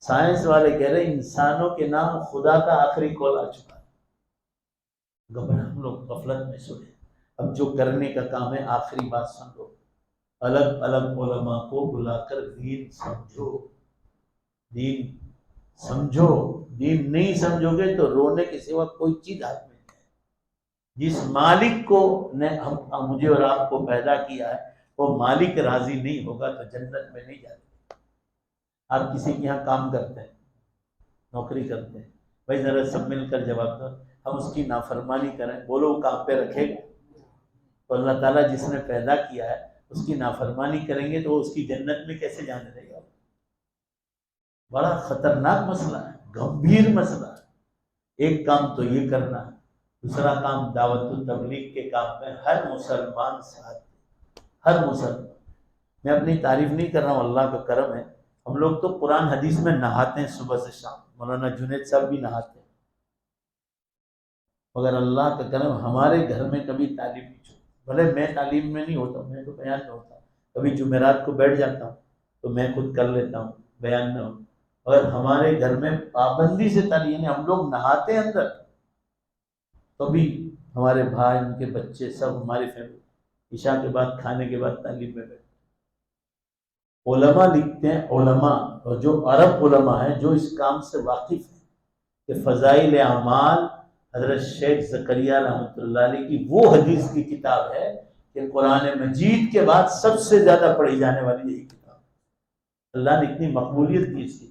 سائنس والے کہہ رہے ہیں انسانوں کے نام خدا کا آخری کال آ چکا ہے۔ گھبرا ہم لوگ غفلت میں سنے، اب جو کرنے کا کام ہے آخری بات سن لو، الگ الگ علماء کو بلا کر دین سمجھو، دین سمجھو، دین نہیں سمجھو گے تو رونے کے سوا کوئی چیز ہاتھ میں نہیں ہے۔ جس مالک کو نے مجھے اور آپ کو پیدا کیا ہے وہ مالک راضی نہیں ہوگا تو جنت میں نہیں جاتے۔ آپ کسی کے یہاں کام کرتے ہیں، نوکری کرتے ہیں، بھائی ذرا سب مل کر جواب دو، ہم اس کی نافرمانی کریں، بولو وہ کام پہ رکھے گا؟ تو اللہ تعالیٰ جس نے پیدا کیا ہے اس کی نافرمانی کریں گے تو اس کی جنت میں کیسے جانے دے گا؟ بڑا خطرناک مسئلہ ہے، گمبھیر مسئلہ ہے۔ ایک کام تو یہ کرنا ہے، دوسرا کام دعوت و تبلیغ کے کام میں ہر مسلمان ساتھ، ہر مسلمان۔ میں اپنی تعریف نہیں کر رہا ہوں، اللہ کا کرم ہے، ہم لوگ تو قرآن حدیث میں نہاتے ہیں صبح سے شام، مولانا جنید صاحب بھی نہاتے ہیں، مگر اللہ کا کرم ہمارے گھر میں کبھی تعلیم نہیں چھوڑی۔ بھلے میں تعلیم میں نہیں ہوتا ہوں، میں تو بیان میں ہوتا ہوں، کبھی جمعرات کو بیٹھ جاتا ہوں تو میں خود کر لیتا ہوں، بیان میں ہوں، اگر ہمارے گھر میں پابندی سے تعلیم، یعنی ہم لوگ نہاتے ہیں اندر، کبھی ہمارے بھائی، ان کے بچے، سب ہماری فیملی عشاء کے بعد کھانے کے بعد تعلیم میں بیٹھتے۔ علماء لکھتے ہیں، علماء اور جو عرب علماء ہیں جو اس کام سے واقف ہیں، کہ فضائل اعمال حضرت شیخ زکریا رحمۃ اللہ علیہ کی وہ حدیث کی کتاب ہے کہ قرآن مجید کے بعد سب سے زیادہ پڑھی جانے والی یہی کتاب، اللہ نے اتنی مقبولیت دی اس کتاب۔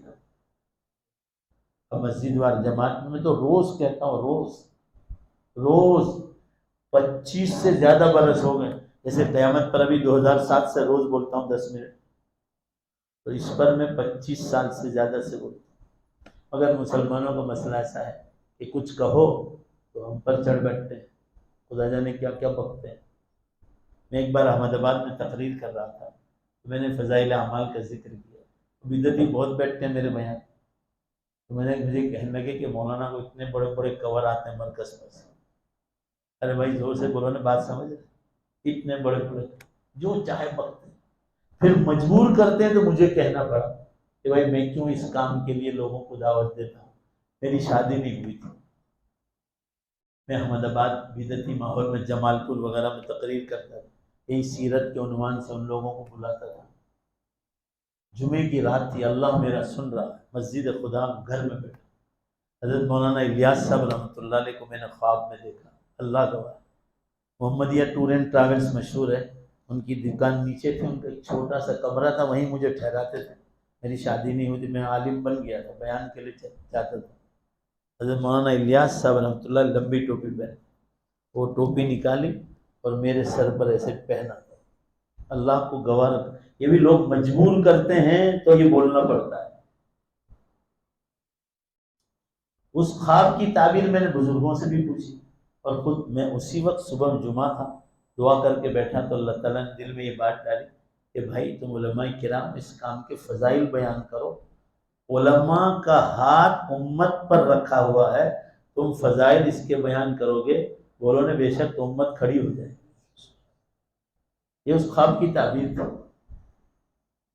اب مسجد وار جماعت میں تو روز کہتا ہوں، روز 25 سے زیادہ برس ہو گئے، جیسے قیامت پر ابھی 2007 سے روز بولتا ہوں 10 منٹ، تو اس پر میں 25 سال سے زیادہ سے بولتا ہوں۔ مگر مسلمانوں کا مسئلہ ایسا ہے کہ کچھ کہو تو ہم پر چڑھ بیٹھتے ہیں، خدا جانے کیا کیا بکتے ہیں۔ میں ایک بار احمد آباد میں تقریر کر رہا تھا، تو میں نے فضائل اعمال کا ذکر کیا، بدعتی بہت بیٹھتے ہیں میرے بیان، تو مجھے کہنے لگے کہ مولانا کو اتنے بڑے بڑے کور آتے ہیں مرکز پر سے۔ ارے بھائی زور سے بولو نا، بات سمجھ رہے؟ اتنے بڑے بڑے جو چاہے بکتے ہیں، پھر مجبور کرتے ہیں تو مجھے کہنا پڑا کہ بھائی میں کیوں اس کام کے لیے لوگوں کو دعوت دیتا ہوں، میری شادی نہیں ہوئی تھی، میں احمد آباد بدعتی ماحول میں جمال پور وغیرہ میں تقریر کرتا تھا، یہی سیرت کے عنوان سے ان لوگوں کو بلاتا تھا۔ جمعے کی رات تھی، اللہ میرا سن رہا ہے، مسجد خدا گھر میں بیٹھا، حضرت مولانا الیاس صاحب رحمۃ اللہ علیہ کو میں نے خواب میں دیکھا، اللہ گواہ، محمدیہ ٹور اینڈ ٹریولز مشہور ہے، ان کی دکان نیچے تھی، ان کا ایک چھوٹا سا کمرہ تھا، وہیں مجھے ٹھہراتے تھے۔ میری شادی نہیں ہوئی تھی، میں عالم بن گیا تھا، بیان کے لیے جاتا تھا۔ حضرت مولانا الیاس صاحب رحمۃ اللہ لمبی ٹوپی پہنے، وہ ٹوپی نکالی اور میرے سر پر ایسے پہنا، اللہ کو گواہ رکھ، یہ بھی لوگ مجبور کرتے ہیں تو یہ بولنا پڑتا ہے۔ اس خواب کی تعبیر میں نے بزرگوں سے بھی پوچھی، اور خود میں اسی وقت صبح جمعہ تھا، دعا کر کے بیٹھا تو اللہ تعالیٰ نے دل میں یہ بات ڈالی کہ بھائی تم علماء کرام اس کام کے فضائل بیان کرو، علماء کا ہاتھ امت پر رکھا ہوا ہے، تم فضائل اس کے بیان کرو گے، بولو نے بے شک تو امت کھڑی ہو جائے۔ یہ اس خواب کی تعبیر تھی۔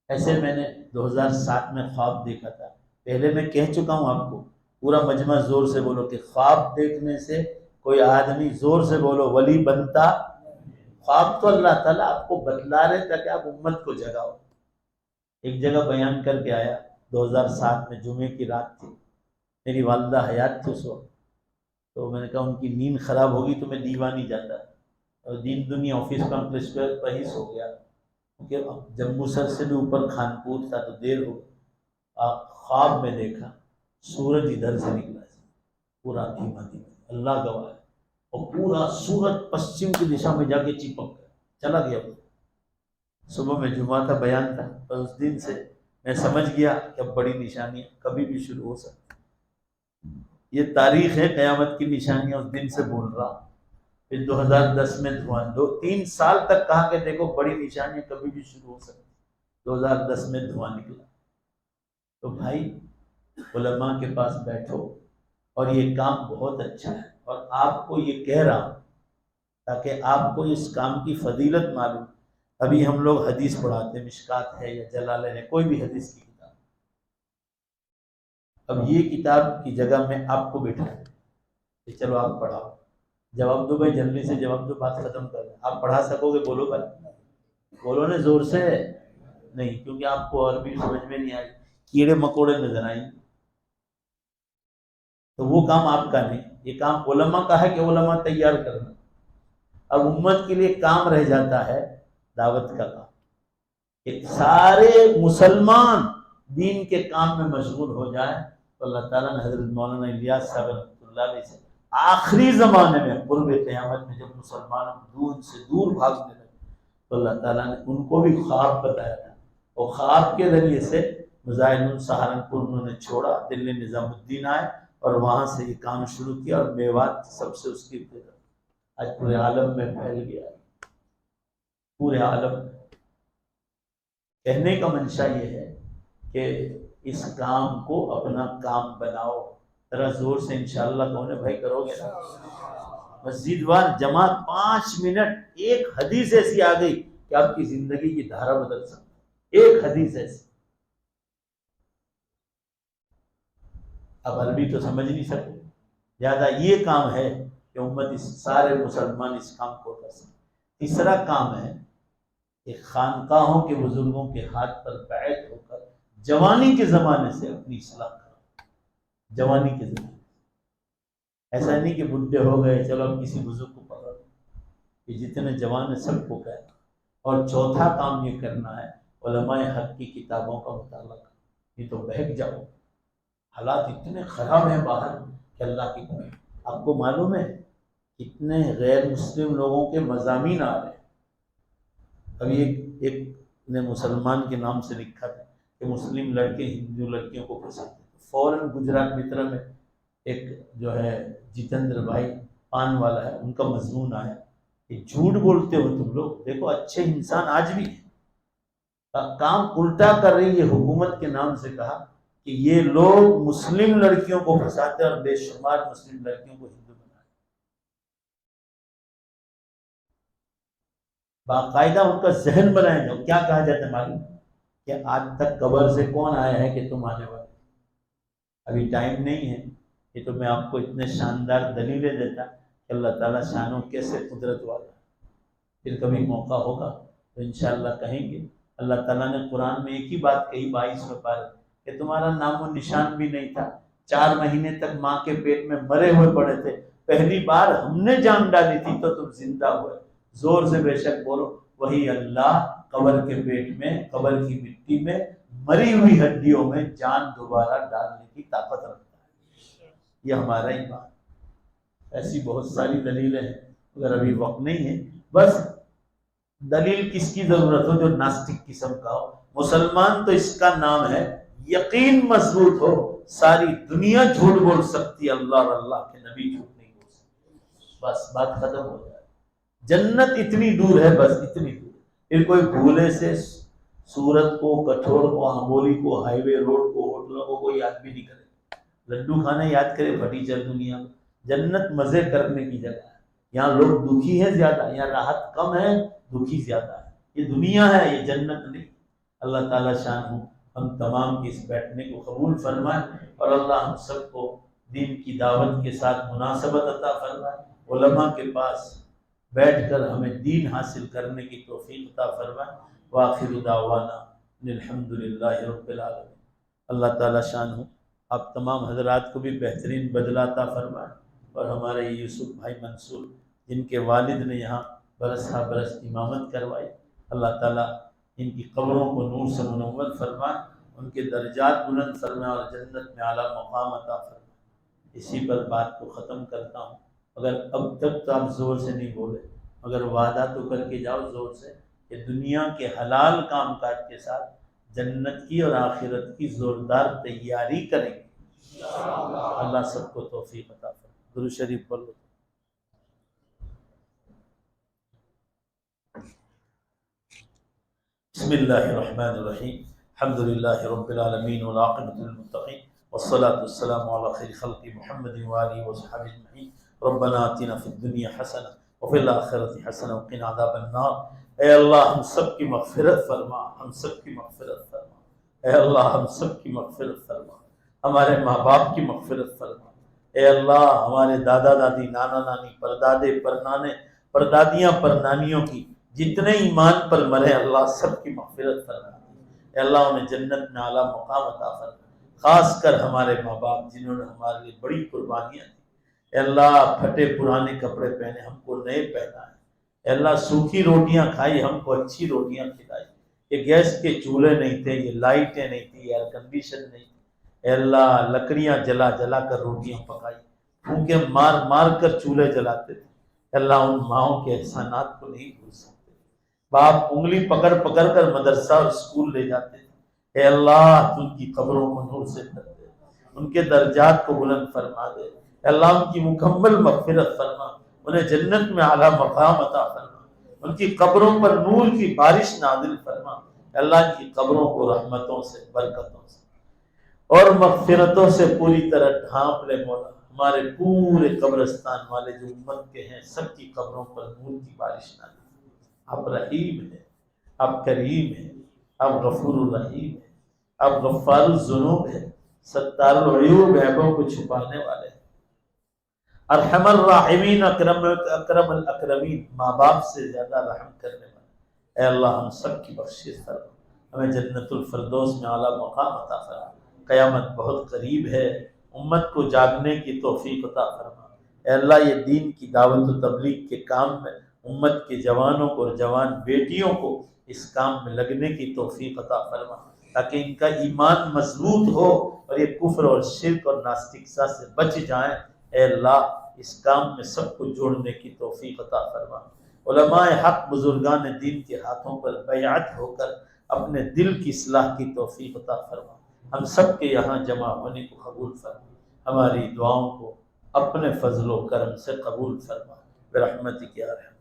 ایسے میں نے 2007 میں خواب دیکھا تھا، پہلے میں کہہ چکا ہوں آپ کو، پورا مجمع زور سے بولو کہ خواب دیکھنے سے کوئی آدمی، زور سے بولو، ولی بنتا۔ خواب تو اللہ تعالیٰ آپ کو بتلا رہے تاکہ آپ امت کو جگاؤ۔ ایک جگہ بیان کر کے آیا، 2007 میں جمعے کی رات تھی، میری والدہ حیات تھی اس وقت، تو میں نے کہا ان کی نیند خراب ہوگی تو میں دیوانی جاتا، اور دین دنیا آفس کمپلیکس پہ ہی سو گیا، کیونکہ جموں سر سے بھی اوپر خانپور تھا تو دیر ہو گئی۔ خواب میں دیکھا سورج ادھر سے نکلا پورا دھیما دھیما، اللہ گواہ ہے، اور پورا سورج پشچم کی دشا میں جا کے چپک گیا، چلا گیا۔ صبح میں جمعہ کا بیان تھا، پر اس دن سے میں سمجھ گیا کہ اب بڑی نشانیاں کبھی بھی شروع ہو سکتی، یہ تاریخ ہے قیامت کی نشانیاں، اس دن سے بول رہا۔ پھر 2010 میں دھواں، 3 سال تک کہا کہ دیکھو بڑی نشانیاں کبھی بھی شروع ہو سکتی، 2010 میں دھواں نکلا۔ تو بھائی علماء کے پاس بیٹھو، اور یہ کام بہت اچھا ہے، اور آپ کو یہ کہہ رہا ہوں تاکہ آپ کو اس کام کی فضیلت معلوم۔ ابھی ہم لوگ حدیث پڑھاتے ہیں، مشکات ہے یا جلالین ہے، کوئی بھی حدیث کی کتاب، اب یہ کتاب کی جگہ میں آپ کو بٹھایا کہ چلو آپ پڑھاؤ، جواب دو بھائی، جلدی سے جواب دو، بات ختم کر دیں۔ آپ پڑھا سکو گے؟ بولو بھائی، بولو نا زور سے، نہیں، کیونکہ آپ کو عربی سمجھ میں نہیں آئی، کیڑے مکوڑے نظر آئیں، تو وہ کام آپ کا نہیں، یہ کام علماء کا ہے کہ علماء تیار کرنا۔ اب امت کے لیے کام رہ جاتا ہے دعوت کا کام، کہ سارے مسلمان دین کے کام میں مشغول ہو جائیں، تو اللہ تعالیٰ نے حضرت مولانا الیاس صاحب رحمۃ اللہ علیہ سے آخری زمانے میں قرب قیامت میں جب مسلمان دین سے دور بھاگنے لگے تو اللہ تعالیٰ نے ان کو بھی خواب بتایا تھا، اور خواب کے ذریعے سے مظاہر سہارنپور انہوں نے چھوڑا، دلی نظام الدین آئے اور وہاں سے یہ کام شروع کیا، اور میوات سب سے اس کی ابتدا آج پورے عالم میں پھیل گیا، پورے عالم میں۔ کہنے کا منشا یہ ہے کہ اس کام کو اپنا کام بناؤ، ذرا زور سے انشاءاللہ کہو نا بھائی، کرو گے نا؟ مسجد وار جماعت 5 منٹ، ایک حدیث ایسی آ گئی کہ آپ کی زندگی کی دھارا بدل سکتی، ایک حدیث ایسی۔ اب عربی تو سمجھ نہیں سکتے، زیادہ یہ کام ہے کہ امت اس سارے مسلمان اس کام کو کر سکتے۔ تیسرا کام ہے کہ خانقاہوں کے بزرگوں کے ہاتھ پر بیعت ہو کر جوانی کے زمانے سے اپنی اصلاح کرو، جوانی کے زمانے، ایسا نہیں کہ بڈھے ہو گئے چلو اب کسی بزرگ کو پکڑ، یہ جتنے جوان ہیں سب کو کہنا۔ اور چوتھا کام یہ کرنا ہے علماء حق کی کتابوں کا مطالعہ، یہ تو بہک جاؤ، حالات اتنے خراب ہیں باہر کہ اللہ کی قسم۔ آپ کو معلوم ہے کتنے غیر مسلم لوگوں کے مضامین آ رہے ہیں؟ ابھی ایک نے مسلمان کے نام سے لکھا تھا کہ مسلم لڑکے ہندو لڑکیوں کو پسند ہیں، فوراً گجرات متر میں ایک جو ہے جتیندر بھائی پان والا ہے، ان کا مضمون آیا کہ جھوٹ بولتے ہو تم لوگ، دیکھو اچھے انسان آج بھی ہیں، کام الٹا کر رہی ہے حکومت کے نام سے، کہا کہ یہ لوگ مسلم لڑکیوں کو پھنساتے اور بے شمار مسلم لڑکیوں کو ہندو بناتے۔ باقاعدہ ان کا ذہن بنائیں گے، کیا کہا جاتا ہے معلوم کہ آج تک قبر سے کون آیا ہے کہ تم آنے والے؟ ابھی ٹائم نہیں ہے، یہ تو میں آپ کو اتنے شاندار دلیلیں دیتا کہ اللہ تعالیٰ شانوں کیسے قدرت والا، پھر کبھی موقع ہوگا تو انشاءاللہ کہیں گے۔ اللہ تعالیٰ نے قرآن میں ایک ہی بات کہی 22ویں پارے کہ تمہارا نام و نشان بھی نہیں تھا، 4 مہینے تک ماں کے پیٹ میں مرے ہوئے پڑے تھے، پہلی بار ہم نے جان ڈالی تھی تو تم زندہ ہوئے، زور سے بے شک بولو، وہی اللہ قبر کے پیٹ میں، قبر کی مٹی میں، مری ہوئی ہڈیوں میں جان دوبارہ ڈالنے کی طاقت رکھتا ہے، یہ ہمارا ایمان۔ ایسی بہت ساری دلیلیں ہیں، اگر ابھی وقت نہیں ہے، بس دلیل کس کی ضرورت ہو جو ناستک قسم کا ہو، مسلمان تو اس کا نام ہے یقین مضبوط ہو، ساری دنیا جھوٹ بول سکتی، اللہ اور اللہ کے نبی جھوٹ نہیں بول سکتے، بس بات ختم ہو جائے۔ جنت اتنی دور ہے، بس اتنی دور، پھر کوئی بھولے سے سورت کو، کٹھور کو، آمبولی کو، ہائی وے روڈ کو، ہوٹلوں کو کوئی یاد بھی نہیں کرے، لڈو کھانے یاد کرے پھٹیچر دنیا میں۔ جنت مزے کرنے کی جگہ ہے، یہاں لوگ دکھی ہیں زیادہ، یہاں راحت کم ہے، دکھی زیادہ ہے، یہ دنیا ہے، یہ جنت نہیں۔ اللہ تعالیٰ شان ہو ہم تمام کی اس بیٹھنے کو قبول فرمائے، اور اللہ ہم سب کو دین کی دعوت کے ساتھ مناسبت عطا فرمائے، علماء کے پاس بیٹھ کر ہمیں دین حاصل کرنے کی توفیق عطا فرمائے۔ وآخر دعوانا الحمدللہ رب العالمین۔ اللہ تعالیٰ شان ہو آپ تمام حضرات کو بھی بہترین بدلہ عطا فرمائے، اور ہمارے یوسف بھائی منصور جن کے والد نے یہاں برس ہا برس امامت کروائی، اللہ تعالیٰ ان کی قبروں کو نور سے منور فرمائے، ان کے درجات بلند فرما اور جنت میں اعلیٰ مقام عطا فرما۔ اسی پر بات کو ختم کرتا ہوں۔ اگر اب تک تو آپ زور سے نہیں بولے، مگر وعدہ تو کر کے جاؤ زور سے کہ دنیا کے حلال کام کاج کے ساتھ جنت کی اور آخرت کی زوردار تیاری کریں گے۔ اللہ سب کو توفیق عطا فرمائے۔ درود شریف پڑھ لو۔ بسم اللہ الرحمن الرحیم، الحمد للہ رب العالمین والعاقبۃ للمتقین والصلاة والسلام علی خیر خلق محمد وآلہ وصحبہ اجمعین۔ ربنا آتنا فی الدنیا حسنہ وفی الآخرۃ حسنہ وقنا عذاب النار۔ اے اللہ ہم سب کی مغفرت فرما، ہم سب کی مغفرت فرما۔ اے اللہ ہم سب کی مغفرت فرما، ہمارے ماں باپ کی مغفرت فرما۔ اے اللہ ہمارے دادا دادی، نانا نانی، پردادے پرنانے، پردادیاں پرنانیوں کی جتنے ایمان پر مرے اللہ سب کی مغفرت فرما۔ اے اللہ انہیں جنت میں اعلیٰ مقام عطا فرما۔ خاص کر ہمارے ماں باپ جنہوں نے ہمارے لیے بڑی قربانیاں دی۔ اے اللہ پھٹے پرانے کپڑے پہنے ہم کو نئے پہنائے۔ اے اللہ سوکھی روٹیاں کھائی ہم کو اچھی روٹیاں کھلائی۔ یہ گیس کے چولہے نہیں تھے، یہ لائٹیں نہیں تھی، ایئر کنڈیشن نہیں تھی۔ اے اللہ لکڑیاں جلا جلا کر روٹیاں پکائی، پھونکیں مار مار کر چولہے جلاتے تھے۔ اے اللہ ان ماؤں کے احسانات کو نہیں بھول سکتے۔ باپ انگلی پکڑ پکڑ کر مدرسہ اور اسکول لے جاتے تھے۔ اے اللہ تو ان کی قبروں کو نور سے بھر دے، ان کے درجات کو بلند فرما دے۔ اے اللہ ان کی مکمل مغفرت فرما، انہیں جنت میں اعلیٰ مقام عطا فرما، ان کی قبروں پر نور کی بارش نازل فرما۔ اے اللہ ان کی قبروں کو رحمتوں سے، برکتوں سے اور مغفرتوں سے پوری طرح ڈھانپ لے مولا۔ ہمارے پورے قبرستان والے جو امت کے ہیں سب کی قبروں پر نور کی بارش نازل۔ آپ رحیم ہیں، آپ کریم ہیں، آپ غفور الرحیم ہیں، آپ غفار الذنوب ہیں، ستار العیوب، عیبوں کو چھپانے والے ہیں، ارحم الراحمین، اکرم الاکرمین، ماں باپ سے زیادہ رحم کرنے والے۔ اے اللہ ہم سب کی بخشش فرما، ہمیں جنت الفردوس میں اعلیٰ مقام عطا فرما۔ قیامت بہت قریب ہے، امت کو جاگنے کی توفیق عطا فرما۔ اے اللہ یہ دین کی دعوت و تبلیغ کے کام میں امت کے جوانوں کو اور جوان بیٹیوں کو اس کام میں لگنے کی توفیق عطا فرما، تاکہ ان کا ایمان مضبوط ہو اور یہ کفر اور شرک اور ناستکتا سے بچ جائیں۔ اے اللہ اس کام میں سب کو جوڑنے کی توفیق عطا فرما۔ علماء حق بزرگان دین کے ہاتھوں پر بیعت ہو کر اپنے دل کی اصلاح کی توفیق عطا فرما۔ ہم سب کے یہاں جمع ہونے کو قبول فرما، ہماری دعاؤں کو اپنے فضل و کرم سے قبول فرما، برحمتک یا ارحم